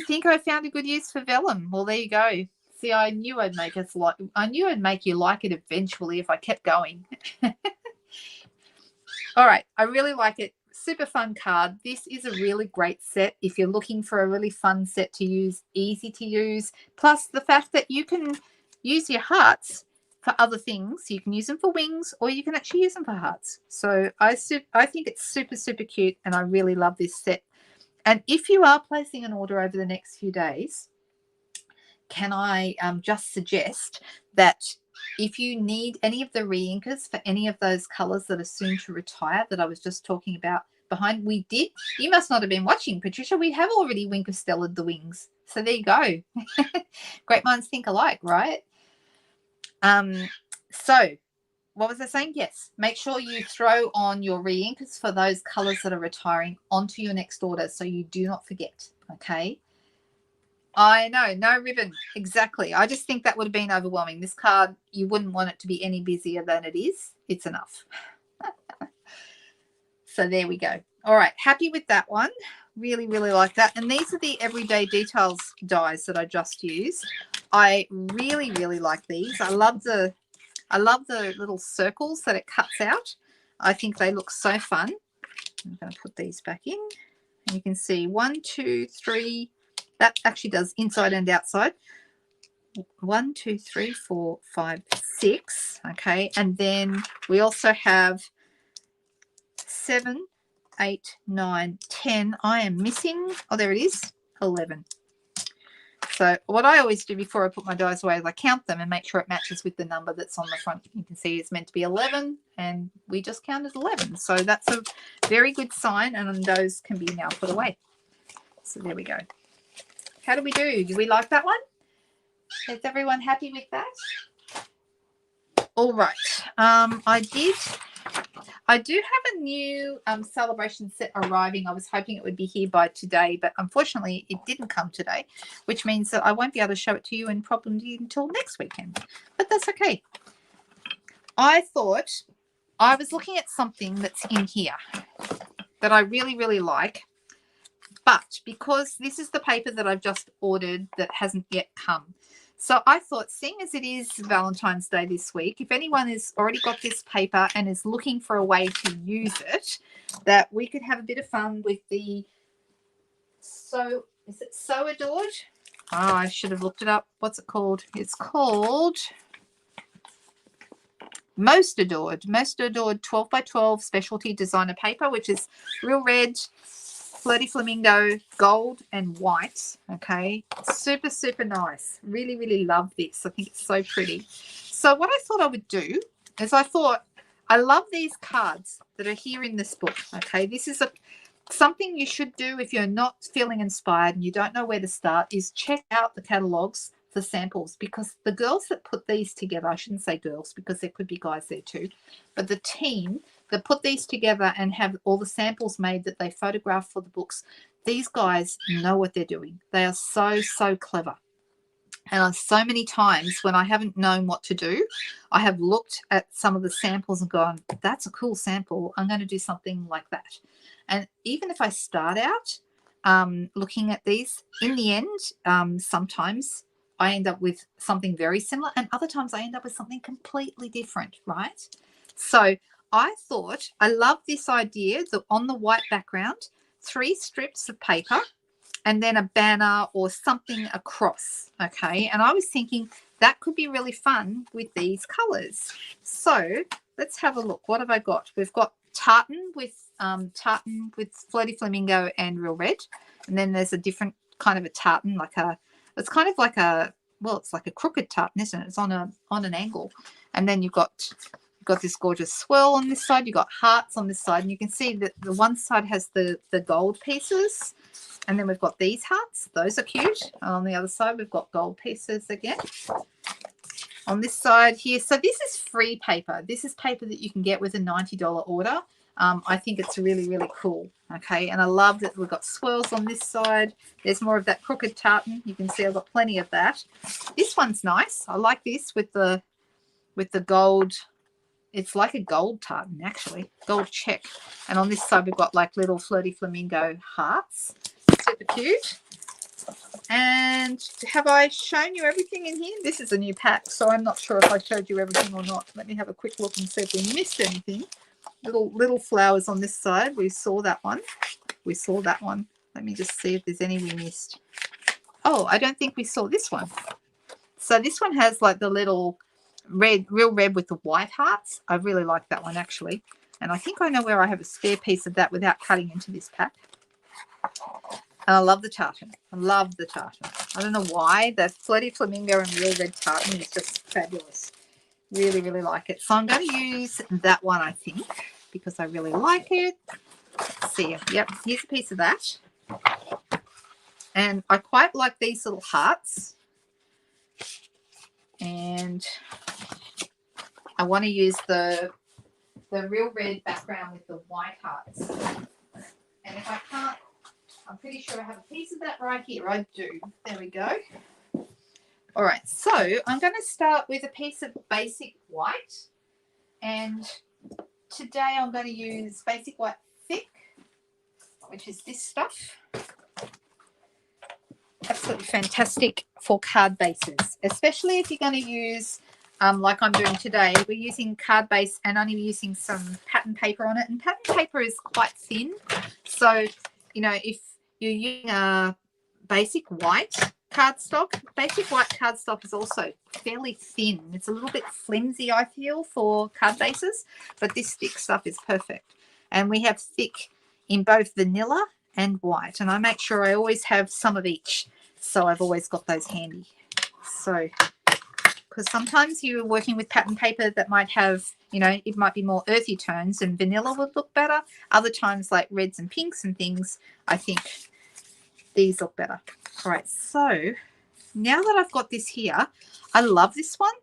think I found a good use for vellum. Well, there you go. See, I knew I'd make you like it eventually if I kept going. All right. I really like it. Super fun card. This is a really great set if you're looking for a really fun set to use, easy to use. Plus the fact that you can use your hearts for other things. You can use them for wings, or you can actually use them for hearts. So I think it's super, super cute, and I really love this set. And if you are placing an order over the next few days, can I just suggest that if you need any of the re-inkers for any of those colours that are soon to retire that I was just talking about behind, you must not have been watching, Patricia. We have already Winker Stella'd the wings. So there you go. Great minds think alike, right? So what was I saying? Yes, make sure you throw on your re-inkers for those colours that are retiring onto your next order, so you do not forget. Okay. I know, no ribbon. Exactly. I just think that would have been overwhelming. This card, you wouldn't want it to be any busier than it is. It's enough. So there we go. All right. Happy with that one. Really, really like that. And these are the Everyday Details dies that I just used. I really, really like these. I love the little circles that it cuts out. I think they look so fun. I'm going to put these back in. And you can see 1, 2, 3. That actually does inside and outside. 1, 2, 3, 4, 5, 6. Okay. And then we also have 7, 8, 9, 10. I am missing, oh, there it is, 11. So what I always do before I put my dies away is I count them and make sure it matches with the number that's on the front. You can see it's meant to be 11, and we just counted 11. So that's a very good sign, and those can be now put away. So there we go. How do we do? Do we like that one? Is everyone happy with that? All right. I do have a new celebration set arriving. I was hoping it would be here by today, but unfortunately it didn't come today, which means that I won't be able to show it to you and probably until next weekend. But that's okay. I thought I was looking at something that's in here that I really, really like. But because this is the paper that I've just ordered that hasn't yet come. So I thought, seeing as it is Valentine's Day this week, if anyone has already got this paper and is looking for a way to use it, that we could have a bit of fun with the is it So Adored? Oh, I should have looked it up. What's it called? It's called Most Adored 12 by 12 specialty designer paper, which is real red, flirty flamingo, gold and white. Okay, super, super nice. Really, really love this. I think it's so pretty. So what I thought I would do is I love these cards that are here in this book. Okay, this is something you should do if you're not feeling inspired and you don't know where to start, is check out the catalogs for samples, because the girls that put these together, I shouldn't say girls because there could be guys there too, but the team that put these together and have all the samples made that they photograph for the books, these guys know what they're doing. They are so, so clever. And so many times when I haven't known what to do, I have looked at some of the samples and gone, that's a cool sample. I'm going to do something like that. And even if I start out looking at these, in the end, sometimes I end up with something very similar, and other times I end up with something completely different, right? So I thought, I love this idea that on the white background, 3 strips of paper and then a banner or something across, okay? And I was thinking that could be really fun with these colors. So let's have a look. What have I got? We've got tartan with flirty flamingo and real red, and then there's a different kind of a tartan, it's kind of like it's like a crooked tartan, isn't it? It's on an angle, and then you've got this gorgeous swirl on this side. You've got hearts on this side, and you can see that the one side has the gold pieces, and then we've got these hearts. Those are cute. And on the other side, we've got gold pieces again. On this side here, so this is free paper. This is paper that you can get with a $90 order. I think it's really, really cool. Okay, and I love that we've got swirls on this side. There's more of that crooked tartan. You can see I've got plenty of that. This one's nice. I like this with the gold. It's like a gold tartan, actually, gold check. And on this side, we've got like little flirty flamingo hearts. Super cute. And have I shown you everything in here? This is a new pack, so I'm not sure if I showed you everything or not. Let me have a quick look and see if we missed anything. Little flowers on this side. We saw that one. We saw that one. Let me just see if there's any we missed. Oh, I don't think we saw this one. So this one has like the little real red with the white hearts. I really like that one, actually. And I think I know where I have a spare piece of that without cutting into this pack. And I love the tartan. I love the tartan. I don't know why. The flirty flamingo and real red tartan is just fabulous. Really, really like it. So I'm going to use that one, I think, because I really like it. Let's see. Yep, here's a piece of that. And I quite like these little hearts. And I want to use the real red background with the white hearts. And if I can't, I'm pretty sure I have a piece of that right here. I do. There we go. All right, so I'm going to start with a piece of basic white, and today I'm going to use basic white thick, which is this stuff. Absolutely fantastic for card bases, especially if you're going to use, like I'm doing today, we're using card base and only using some pattern paper on it, and pattern paper is quite thin. So, you know, if you're using a basic white cardstock, basic white cardstock is also fairly thin. It's a little bit flimsy, I feel, for card bases, but this thick stuff is perfect. And we have thick in both vanilla and white, and I make sure I always have some of each, so I've always got those handy. So, because sometimes you're working with pattern paper that might have, you know, it might be more earthy tones and vanilla would look better. Other times, like reds and pinks and things, I think these look better. All right, so now that I've got this here, I love this one,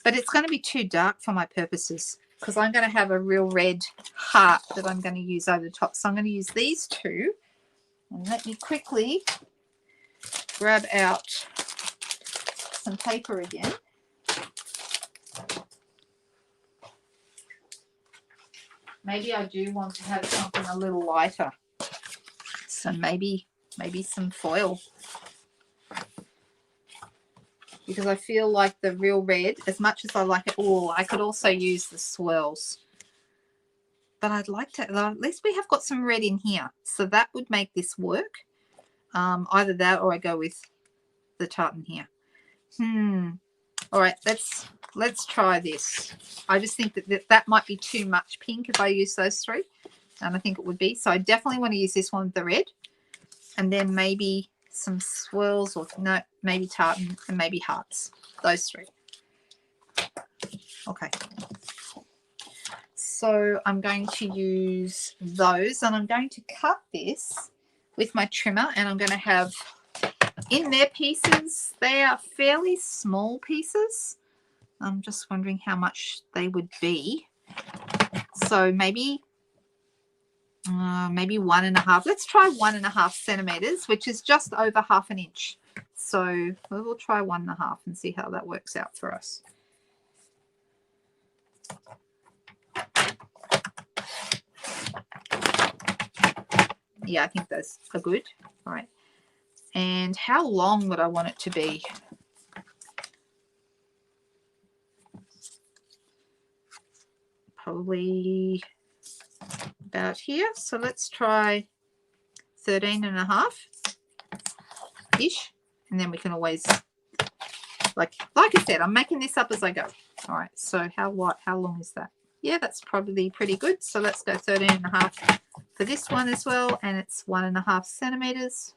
but it's going to be too dark for my purposes because I'm going to have a real red heart that I'm going to use over the top. So I'm going to use these two. And let me quickly grab out some paper again. maybe I do want to have something a little lighter. So maybe some foil. Because I feel like the real red, as much as I like it all, I could also use the swirls. But I'd like to, at least we have got some red in here. So that would make this work. Either that or I go with the tartan here. All right, let's try this. I just think that might be too much pink if I use those three. And I think it would be. So I definitely want to use this one with the red. And then maybe some swirls, or no, maybe tartan and maybe hearts. Those three. Okay. So I'm going to use those, and I'm going to cut this with my trimmer, and I'm going to have in their pieces, they are fairly small pieces. I'm just wondering how much they would be. So maybe 1.5. Let's try 1.5 centimeters, which is just over 1/2 inch. So we will try 1.5 and see how that works out for us. Yeah, I think those are good. All right. And how long would I want it to be? Probably about here. So let's try 13.5-ish. And then we can always, like I said, I'm making this up as I go. All right. So how long is that? Yeah, that's probably pretty good. So let's go 13.5 for this one as well. And it's 1.5 centimeters.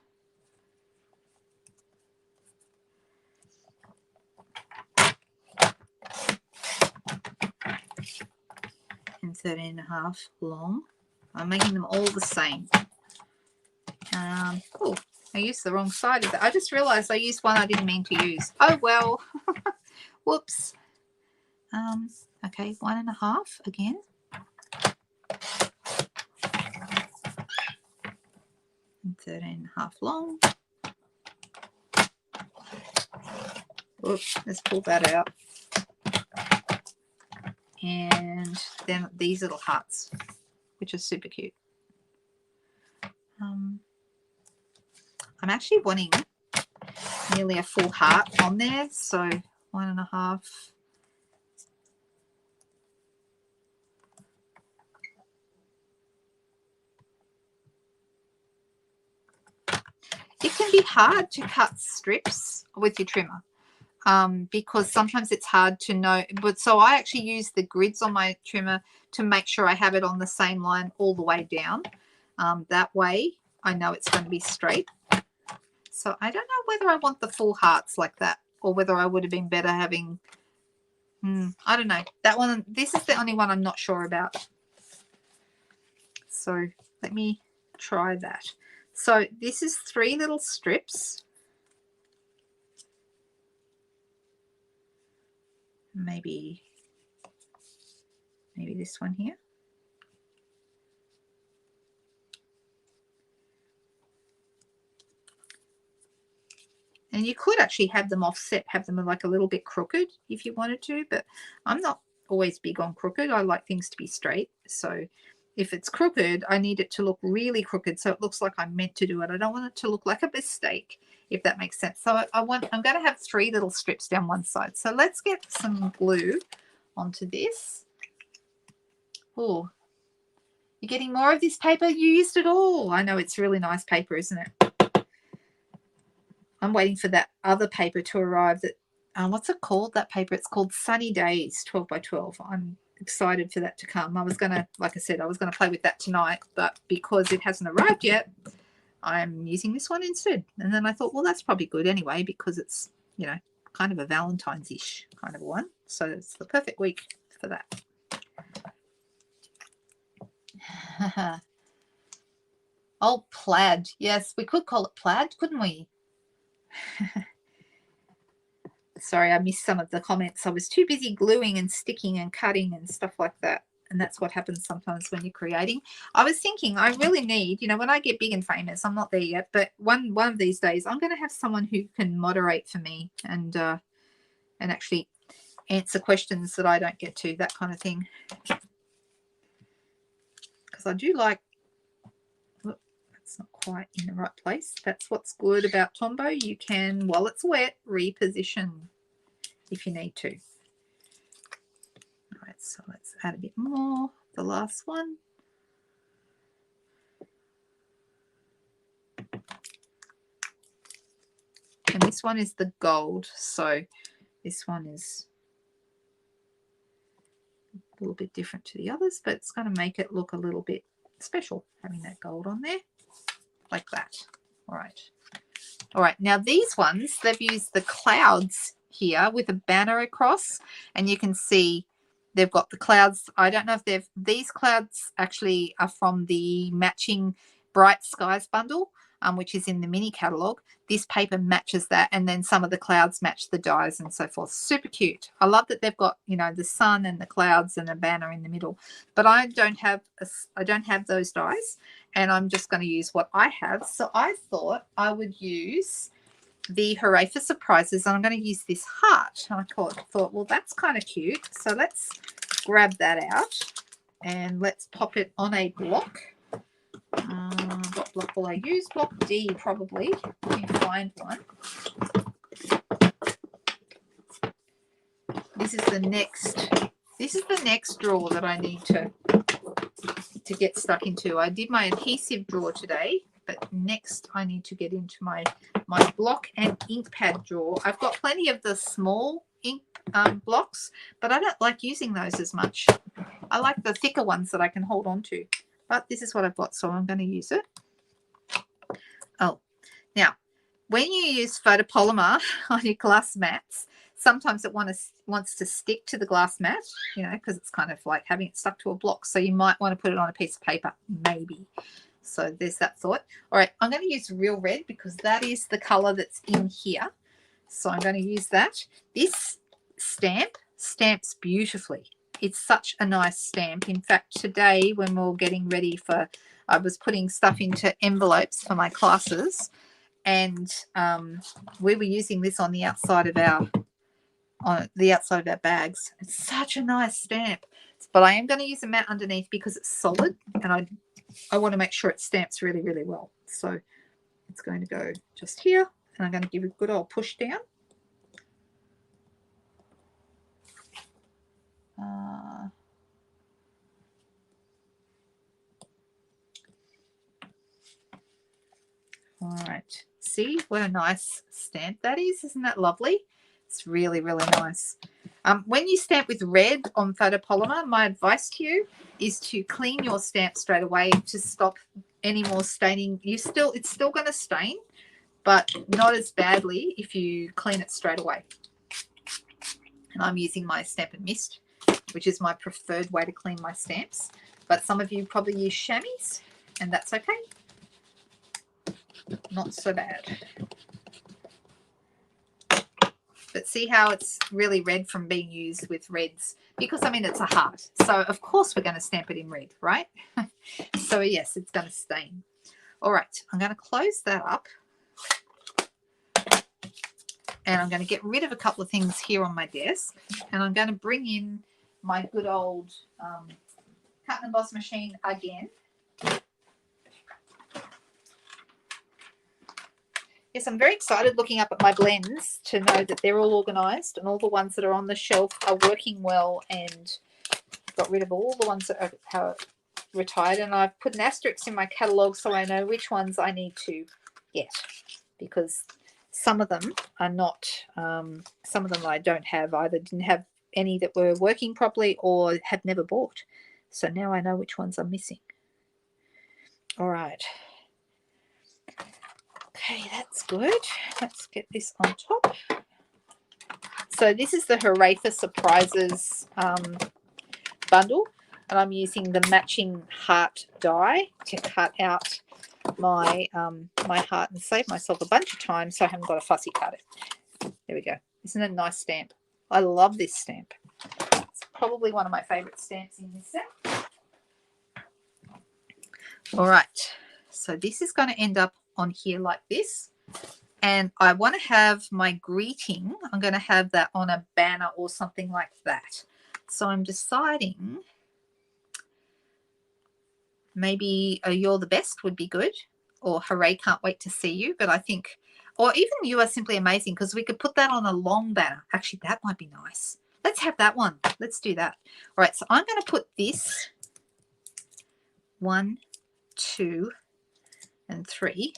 And 13.5 long. I'm making them all the same. Oh, I used the wrong side of that. I just realized I used one I didn't mean to use. Oh well. Whoops. Okay, 1.5 again. And 13.5 long. Oops, let's pull that out. And then these little hearts, which are super cute. I'm actually wanting nearly a full heart on there, so 1.5. It can be hard to cut strips with your trimmer because sometimes it's hard to know. But so I actually use the grids on my trimmer to make sure I have it on the same line all the way down. That way I know it's going to be straight. So I don't know whether I want the full hearts like that or whether I would have been better having, I don't know. That one, this is the only one I'm not sure about. So let me try that. So this is 3 little strips. Maybe this one here. And you could actually have them offset, have them like a little bit crooked if you wanted to, but I'm not always big on crooked. I like things to be straight. So if it's crooked, I need it to look really crooked so it looks like I'm meant to do it. I don't want it to look like a mistake, if that makes sense. So I'm going to have 3 little strips down one side. So let's get some glue onto this. Oh, you're getting more of this paper? You used it all. I know, it's really nice paper, isn't it? I'm waiting for that other paper to arrive. That what's it called, that paper? It's called Sunny Days 12 by 12. I'm excited for that to come. I was going to, like I said, I was going to play with that tonight, but because it hasn't arrived yet, I'm using this one instead. And then I thought, well, that's probably good anyway, because it's, you know, kind of a Valentine's-ish kind of one. So it's the perfect week for that. Oh, plaid. Yes, we could call it plaid, couldn't we? Sorry, I missed some of the comments. I was too busy gluing and sticking and cutting and stuff like that. And that's what happens sometimes when you're creating. I was thinking I really need, you know, when I get big and famous, I'm not there yet, but one of these days I'm going to have someone who can moderate for me and actually answer questions that I don't get to, that kind of thing. because I do like, oh, that's not quite in the right place. That's what's good about Tombow. You can, while it's wet, reposition if you need to. All right, so let's add a bit more. The last one. And this one is the gold, so this one is a little bit different to the others, but it's going to make it look a little bit special having that gold on there, like that. All right. All right, now these ones, they've used the clouds here with a banner across, and you can see they've got the clouds. I don't know if these clouds actually are from the matching Bright Skies bundle, which is in the mini catalogue. This paper matches that, and then some of the clouds match the dies and so forth. Super cute. I love that they've got, you know, the sun and the clouds and a banner in the middle. But I don't have those dies, and I'm just going to use what I have. So I thought I would use the Hooray for Surprises, and I'm going to use this heart. And I thought, well, that's kind of cute. So let's grab that out and let's pop it on a block. What block will I use? Block D, probably. Let me find one. This is the next drawer that I need to get stuck into. I did my adhesive drawer today, but next I need to get into my block and ink pad drawer. I've got plenty of the small ink blocks, but I don't like using those as much. I like the thicker ones that I can hold on to. But this is what I've got, so I'm going to use it. Oh, now, when you use photopolymer on your glass mats, sometimes it wants to stick to the glass mat, you know, because it's kind of like having it stuck to a block. So you might want to put it on a piece of paper, maybe. So there's that thought. All right, I'm going to use real red because that is the color that's in here. So I'm going to use that. This stamps beautifully. It's such a nice stamp. In fact, today when we were getting ready for, I was putting stuff into envelopes for my classes, and we were using this on the outside of our bags. It's such a nice stamp. But I am going to use a mat underneath because it's solid, and I want to make sure it stamps really, really well. So it's going to go just here, and I'm going to give it a good old push down. All right, see what a nice stamp that is. Isn't that lovely? It's really, really nice. When you stamp with red on photopolymer, my advice to you is to clean your stamp straight away to stop any more staining. It's still going to stain, but not as badly if you clean it straight away. And I'm using my Stampin' Mist, which is my preferred way to clean my stamps. But some of you probably use chamois, and that's okay. Not so bad. But see how it's really red from being used with reds? Because, I mean, it's a heart. So, of course, we're going to stamp it in red, right? So, yes, it's going to stain. All right, I'm going to close that up. And I'm going to get rid of a couple of things here on my desk. And I'm going to bring in my good old cut and emboss machine again. Yes, I'm very excited looking up at my blends to know that they're all organised and all the ones that are on the shelf are working well, and got rid of all the ones that are retired. And I've put an asterisk in my catalogue so I know which ones I need to get, because some of them are not, some of them I don't have, either didn't have any that were working properly or have never bought. So now I know which ones I'm missing. All right. Okay, that's good. Let's get this on top. So this is the Hooray for Surprises bundle, and I'm using the matching heart die to cut out my my heart and save myself a bunch of time so I haven't got to fussy cut it. There we go. Isn't it a nice stamp? I love this stamp. It's probably one of my favorite stamps in this set. All right, so this is going to end up on here like this, and I want to have my greeting, I'm going to have that on a banner or something like that. So I'm deciding maybe You're the Best would be good, or Hooray, Can't Wait to See You. But I think, or even You Are Simply Amazing, because we could put that on a long banner. Actually, that might be nice. Let's have that one. Let's do that. All right, so I'm going to put this 1, 2, and 3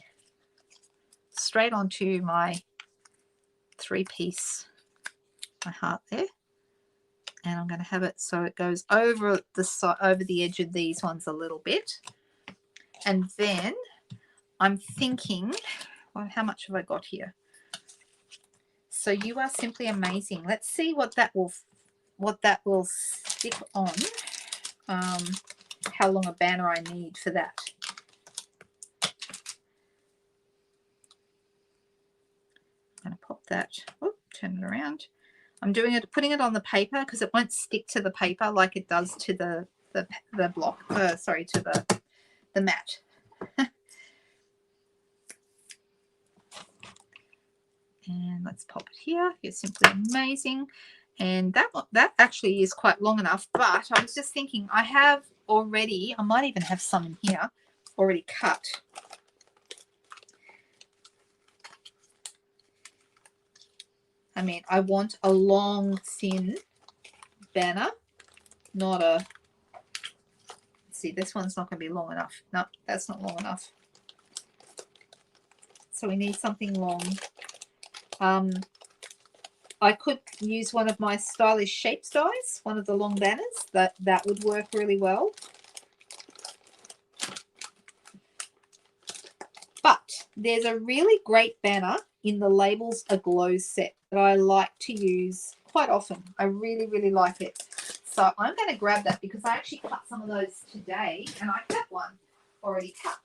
straight onto my 3-piece, my heart there. And I'm going to have it so it goes over the edge of these ones a little bit. And then I'm thinking, well, how much have I got here? So You Are Simply Amazing. Let's see what that will stick on. How long a banner I need for that. I'm going to pop that. Oh, turn it around. I'm putting it on the paper because it won't stick to the paper like it does to the block. Sorry, to the mat. And let's pop it here. You're Simply Amazing. And that actually is quite long enough. But I was just thinking, I have already, I might even have some in here already cut. I mean, I want a long, thin banner, not a, let's see, this one's not going to be long enough. No, that's not long enough. So we need something long. I could use one of my Stylish Shapes dies, one of the long banners. That would work really well. But there's a really great banner in the Labels Aglow set that I like to use quite often. I really, really like it. So I'm going to grab that because I actually cut some of those today and I have one already cut.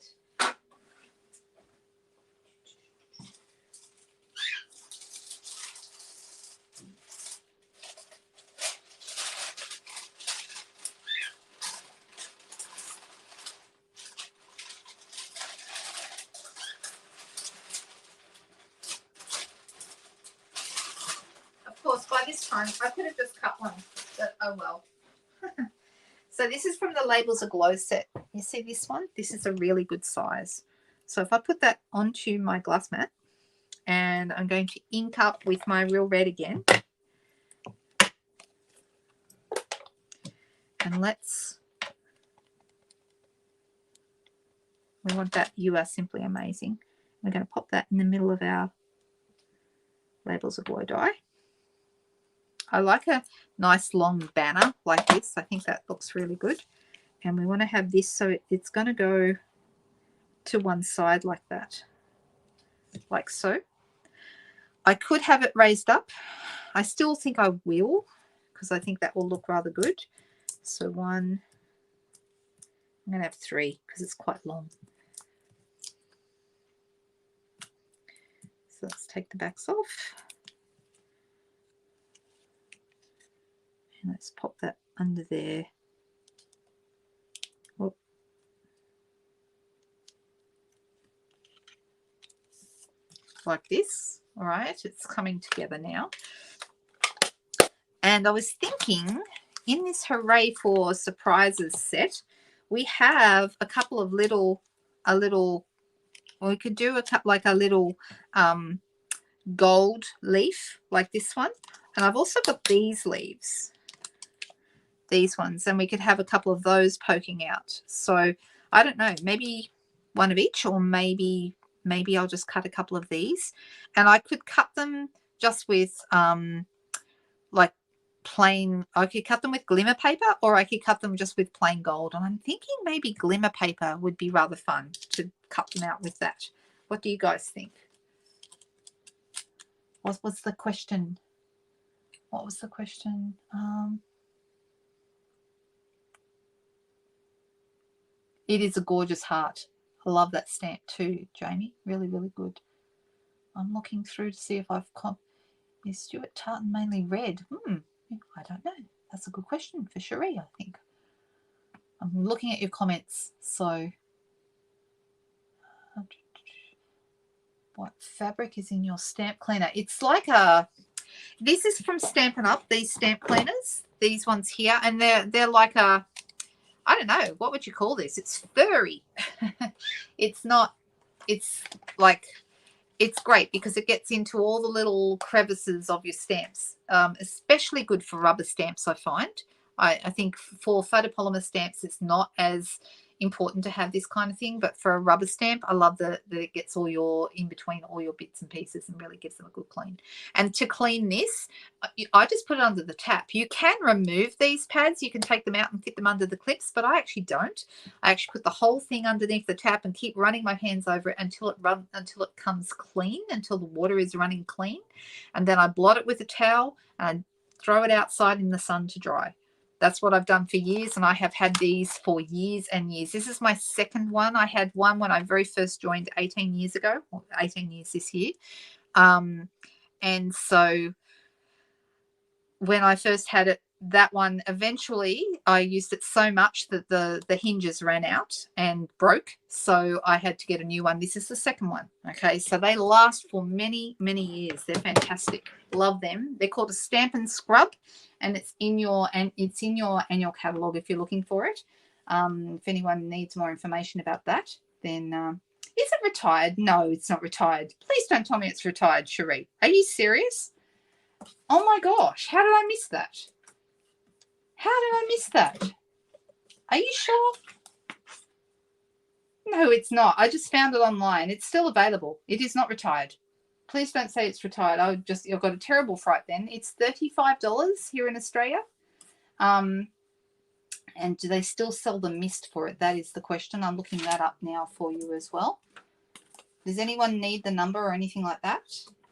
Of course, by this time, I could have just cut one, but oh well. So this is from the Labels Aglow set. You see this one? This is a really good size. So if I put that onto my glass mat, and I'm going to ink up with my Real Red again. And we want that You Are Simply Amazing. We're going to pop that in the middle of our Labels Aglow die. I like a nice long banner like this. I think that looks really good. And we want to have this so it's going to go to one side like that, like so. I could have it raised up. I still think I will because I think that will look rather good. So one, I'm going to have 3 because it's quite long. So let's take the backs off. And let's pop that under there. Oh. Like this. All right, it's coming together now. And I was thinking, in this Hooray for Surprises set, we have a couple of we could do a little gold leaf like this one. And I've also got these leaves. These ones, and we could have a couple of those poking out. So I don't know, maybe one of each, or maybe I'll just cut a couple of these, and I could cut them just with like plain, I could cut them with glimmer paper, or I could cut them just with plain gold. And I'm thinking maybe glimmer paper would be rather fun to cut them out with that. What do you guys think? What's the question? What was the question? It is a gorgeous heart. I love that stamp too, Jamie. Really, really good. I'm looking through to see if I've is Stuart Tartan mainly red? I don't know. That's a good question for Cherie, I think. I'm looking at your comments. So, what fabric is in your stamp cleaner? It's like this is from Stampin' Up, these stamp cleaners, these ones here, and they're like I I don't know, what would you call this? It's furry. It's not, it's like, it's great because it gets into all the little crevices of your stamps, especially good for rubber stamps, I find. I think for photopolymer stamps, it's not as important to have this kind of thing, but for a rubber stamp, I love that it gets all your, in between all your bits and pieces and really gives them a good clean. And to clean this, I just put it under the tap. You can remove these pads. You can take them out and fit them under the clips, but I actually don't. I actually put the whole thing underneath the tap and keep running my hands over it until it comes clean, until the water is running clean. And then I blot it with a towel and throw it outside in the sun to dry. That's what I've done for years, and I have had these for years and years. This is my second one. I had one when I very first joined 18 years ago, or 18 years this year. And so when I first had it, that one, eventually I used it so much that the hinges ran out and broke. So I had to get a new one. This is the second one. Okay, so they last for many, many years. They're fantastic. Love them. They're called a Stampin' Scrub, and it's in your annual catalog if you're looking for it. If anyone needs more information about that, then is it retired? No, it's not retired. Please don't tell me it's retired, Cherie. Are you serious? Oh my gosh, how did I miss that? How did I miss that? Are you sure? No, it's not. I just found it online. It's still available. It is not retired. Please don't say it's retired. I've got a terrible fright then. It's $35 here in Australia. And do they still sell the mist for it? That is the question. I'm looking that up now for you as well. Does anyone need the number or anything like that?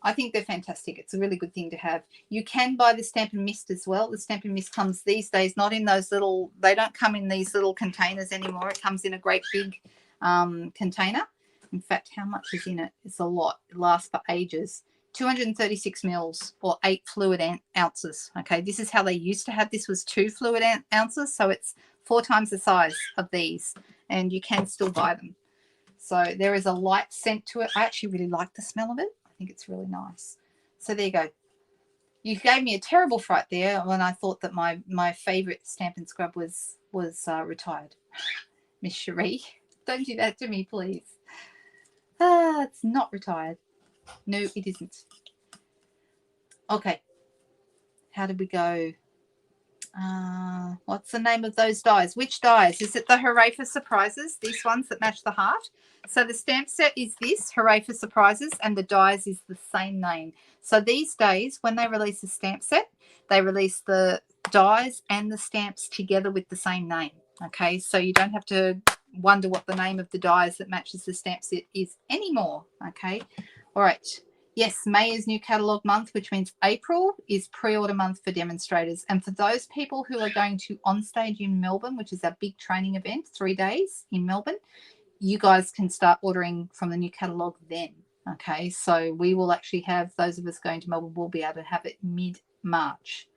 I think they're fantastic. It's a really good thing to have. You can buy the Stampin' Mist as well. The Stampin' Mist comes these days not in those little, they don't come in these little containers anymore. It comes in a great big container. In fact, how much is in it? It's a lot. It lasts for ages. 236 mils or 8 fluid ounces. Okay, this is how they used to have. This was 2 fluid ounces, so it's 4 times the size of these, and you can still buy them. So there is a light scent to it. I actually really like the smell of it. I think it's really nice. So there you go. You gave me a terrible fright there when I thought that my favourite Stampin' Scrub was retired. Miss Cherie, don't do that to me, please. It's not retired. No, it isn't. Okay. How did we go? What's the name of those dies? Which dies? Is it the Hooray for Surprises? These ones that match the heart? So the stamp set is this, Hooray for Surprises, and the dies is the same name. So these days, when they release a stamp set, they release the dies and the stamps together with the same name. Okay, so you don't have to wonder what the name of the dies that matches the stamp set is anymore. Okay, all right. Yes, May is new catalogue month, which means April is pre-order month for demonstrators. And for those people who are going to Onstage in Melbourne, which is our big training event, 3 days in Melbourne, you guys can start ordering from the new catalogue then. Okay, so we will actually have, those of us going to Melbourne will be able to have it mid-March.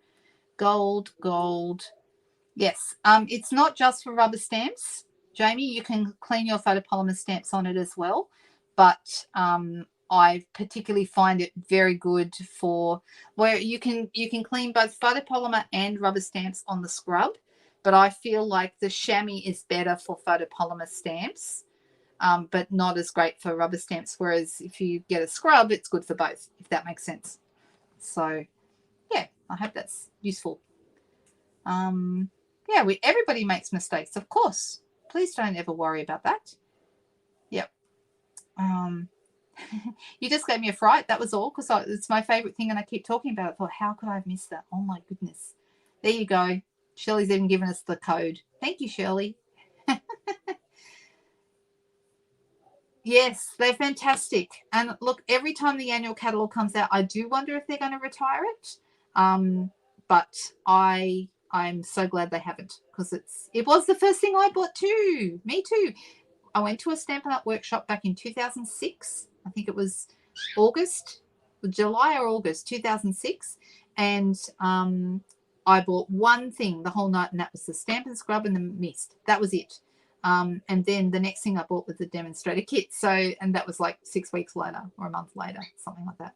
Gold, gold. Yes, it's not just for rubber stamps, Jamie. You can clean your photopolymer stamps on it as well, but I particularly find it very good for where you can clean both photopolymer and rubber stamps on the scrub, but I feel like the chamois is better for photopolymer stamps, but not as great for rubber stamps, whereas if you get a scrub, it's good for both, if that makes sense. So, yeah, I hope that's useful. Yeah, everybody makes mistakes, of course. Please don't ever worry about that. Yep. You just gave me a fright. That was all, because it's my favourite thing and I keep talking about it. I thought, how could I have missed that? Oh, my goodness. There you go. Shirley's even given us the code. Thank you, Shirley. Yes, they're fantastic. And look, every time the annual catalogue comes out, I do wonder if they're going to retire it. But I'm so glad they haven't, because it was the first thing I bought too. Me too. I went to a Stampin' Up workshop back in 2006. I think it was July or August 2006. And I bought one thing the whole night, and that was the Stampin' Scrub and the mist. That was it. And then the next thing I bought was the demonstrator kit. So, and that was like 6 weeks later or a month later, something like that.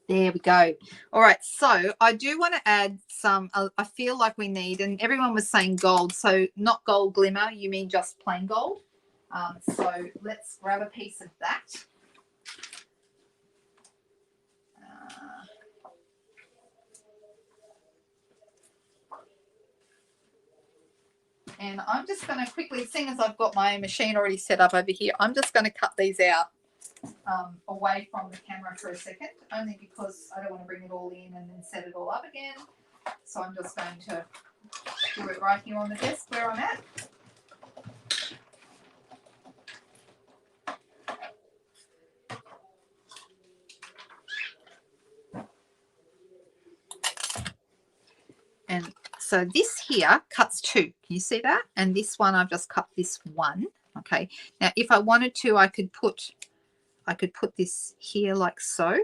There we go. All right, so I do want to add some, I feel like we need, and everyone was saying gold, so not gold glimmer, you mean just plain gold. So let's grab a piece of that. And I'm just going to quickly, seeing as I've got my machine already set up over here, I'm just going to cut these out away from the camera for a second, only because I don't want to bring it all in and then set it all up again. So I'm just going to do it right here on the desk where I'm at. And so this here cuts 2. Can you see that? And this one, I've just cut this 1. Okay. Now, if I wanted to, I could put this here like so.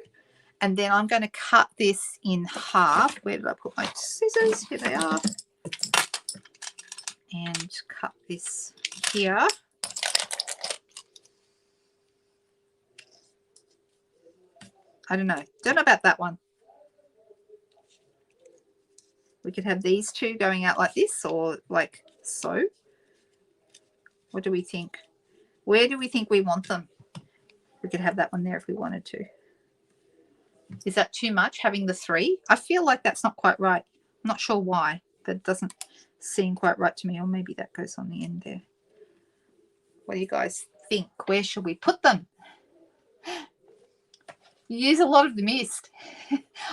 And then I'm going to cut this in half. Where did I put my scissors? Here they are. And cut this here. I don't know. Don't know about that one. We could have these 2 going out like this or like so. What do we think? Where do we think we want them? We could have that one there if we wanted to. Is that too much, having the 3? I feel like that's not quite right. I'm not sure why. That doesn't seem quite right to me. Or maybe that goes on the end there. What do you guys think? Where should we put them? You use a lot of the mist.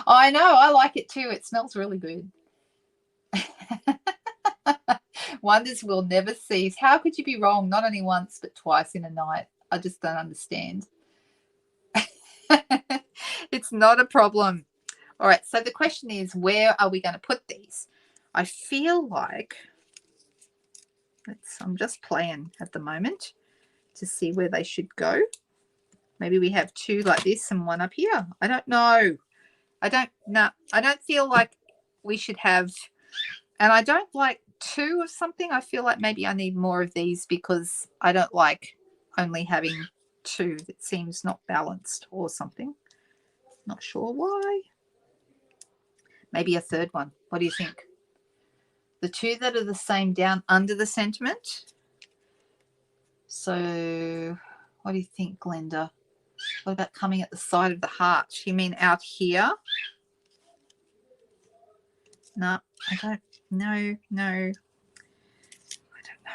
I know. I like it too. It smells really good. Wonders will never cease. How could you be wrong? Not only once, but twice in a night. I just don't understand. It's not a problem. All right, so the question is, where are we going to put these? I feel like, I'm just playing at the moment to see where they should go. Maybe we have 2 like this and 1 up here. I don't know. I don't feel like we should have, and I don't like 2 of something. I feel like maybe I need more of these because I don't like only having 2. That seems not balanced or something. Not sure why. Maybe a 3rd one. What do you think? The 2 that are the same down under the sentiment. So what do you think, Glenda? What about coming at the side of the heart? You mean out here? No, I don't know. No. I don't know.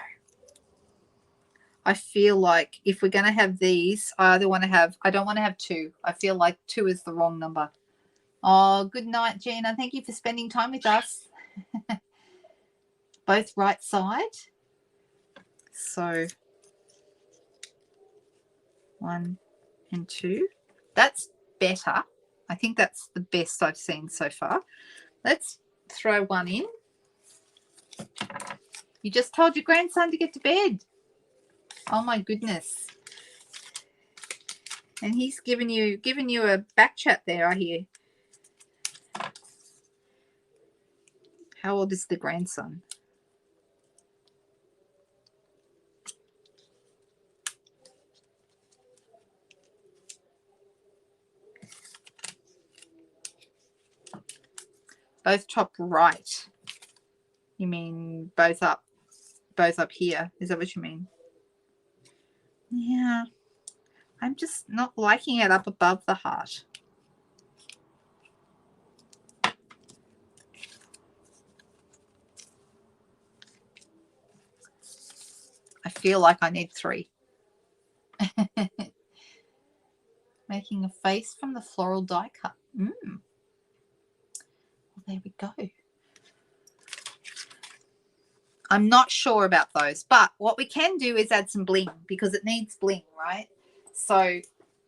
I feel like if we're going to have these, I don't want to have 2. I feel like 2 is the wrong number. Oh, good night, Gina. Thank you for spending time with us. Both right side. So 1 and 2. That's better. I think that's the best I've seen so far. Let's throw 1 in. You just told your grandson to get to bed. Oh my goodness. And he's giving you a back chat there, I hear. How old is the grandson? Both top right. You mean both up here? Is that what you mean? Yeah. I'm just not liking it up above the heart. I feel like I need 3. Making a face from the floral die cut. Well, there we go. I'm not sure about those, but what we can do is add some bling because it needs bling, right? So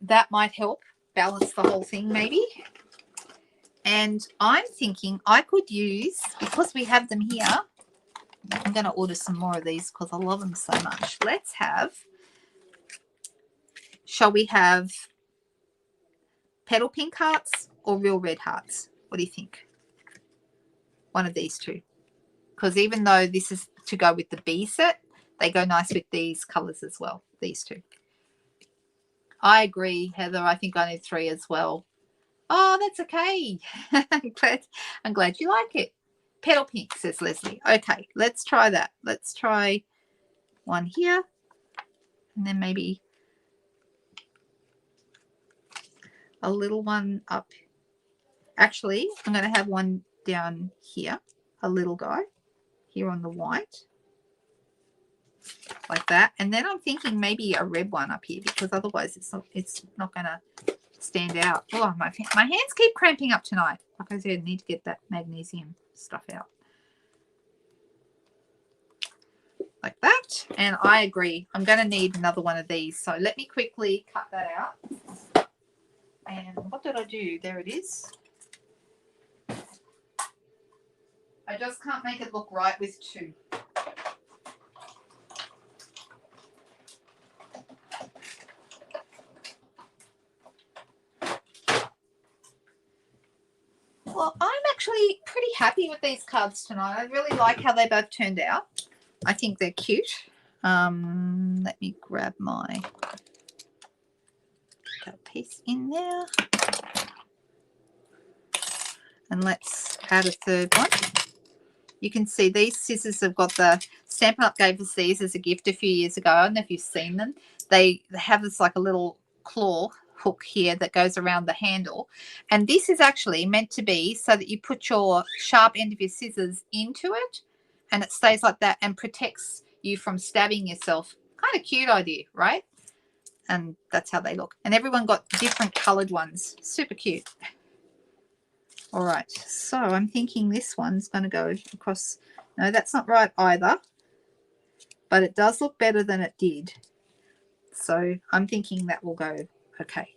that might help balance the whole thing maybe. And I'm thinking I could use, because we have them here, I'm going to order some more of these because I love them so much. Let's have, shall we have petal pink hearts or real red hearts? What do you think? One of these 2. Because even though this is to go with the B set, they go nice with these colors as well, these 2. I agree, Heather. I think I need 3 as well. Oh, that's okay. I'm glad you like it. Petal pink, says Leslie. Okay, let's try that. Let's try one here. And then maybe a little one up. Actually, I'm going to have one down here. A little guy here on the white. Like that. And then I'm thinking maybe a red one up here, because otherwise it's not going to stand out. Oh, my hands keep cramping up tonight. Like I said, I need to get that magnesium stuff out. Like that. And I agree. I'm going to need another one of these. So let me quickly cut that out. And what did I do? There it is. I just can't make it look right with two. Well, I'm actually pretty happy with these cards tonight. I really like how they both turned out. I think they're cute. Let me grab my that piece in there. And let's add a third one. You can see these scissors have got the Stampin' Up gave us these as a gift a few years ago. I don't know if you've seen them. They have this like a little claw hook here that goes around the handle. And this is actually meant to be so that you put your sharp end of your scissors into it and it stays like that and protects you from stabbing yourself. Kind of cute idea, right? And that's how they look. And everyone got different colored ones. Super cute. All right, so I'm thinking this one's going to go across. No, that's not right either, but it does look better than it did. So I'm thinking that will go okay.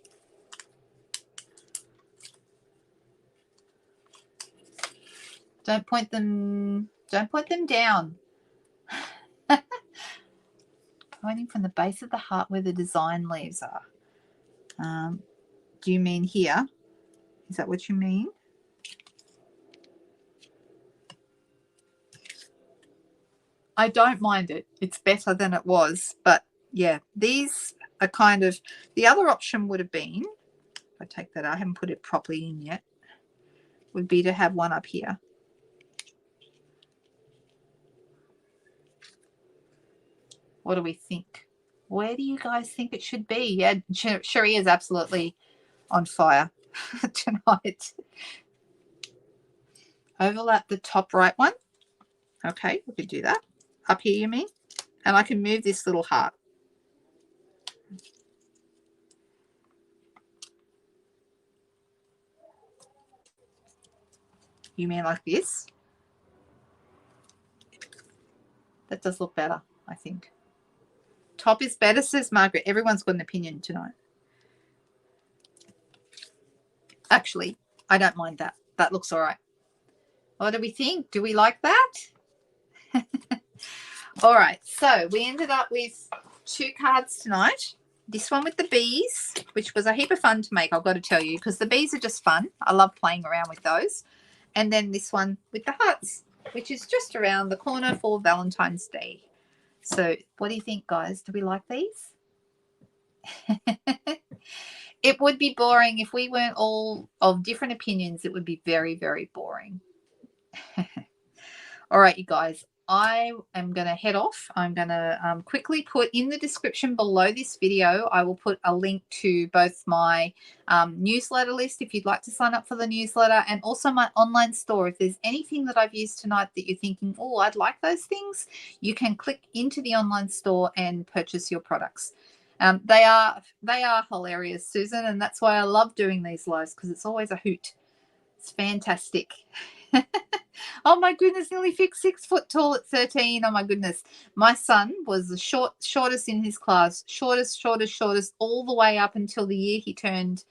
Don't point them down. Pointing from the base of the heart where the design leaves are. Do you mean here? Is that what you mean? I don't mind it. It's better than it was. But yeah, these are kind of, the other option would have been, if I take that out, I haven't put it properly in yet, would be to have one up here. What do we think? Where do you guys think it should be? Yeah, Cherie is absolutely on fire tonight. Overlap the top right one. Okay, we could do that. Up here, you mean? And I can move this little heart. You mean like this? That does look better, I think. Top is better, says Margaret. Everyone's got an opinion tonight. Actually, I don't mind that. That looks all right. What do we think? Do we like that? All right, so we ended up with 2 cards tonight. This one with the bees, which was a heap of fun to make, I've got to tell you, because the bees are just fun. I love playing around with those. And then this one with the hearts, which is just around the corner for Valentine's Day. So what do you think, guys? Do we like these? It would be boring if we weren't all of different opinions. It would be very, very boring. All right, you guys, I am going to head off. I'm going to quickly put in the description below this video, I will put a link to both my newsletter list if you'd like to sign up for the newsletter, and also my online store. If there's anything that I've used tonight that you're thinking, oh, I'd like those things, you can click into the online store and purchase your products. They are hilarious, Susan, and that's why I love doing these lives, because it's always a hoot. It's fantastic. Oh my goodness, nearly 6 foot tall at 13. Oh my goodness. My son was the shortest in his class, shortest, all the way up until the year he turned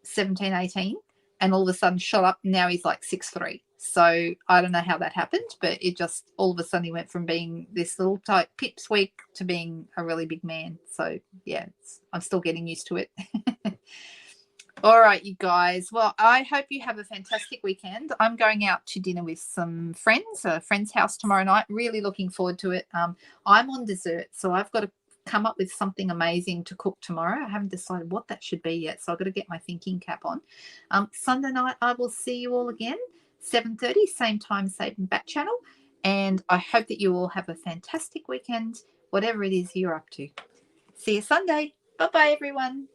17, 18, and all of a sudden shot up. Now he's like 6'3". So I don't know how that happened, but it just all of a sudden he went from being this little tight pipsqueak to being a really big man. So yeah, I'm still getting used to it. All right, you guys. Well, I hope you have a fantastic weekend. I'm going out to dinner with some friends, a friend's house tomorrow night. Really looking forward to it. I'm on dessert, so I've got a come up with something amazing to cook tomorrow. I haven't decided what that should be yet, so I've got to get my thinking cap on. Sunday night, I will see you all again, 7:30, same time, same back channel. And I hope that you all have a fantastic weekend, whatever it is you're up to. See you Sunday. Bye-bye, everyone.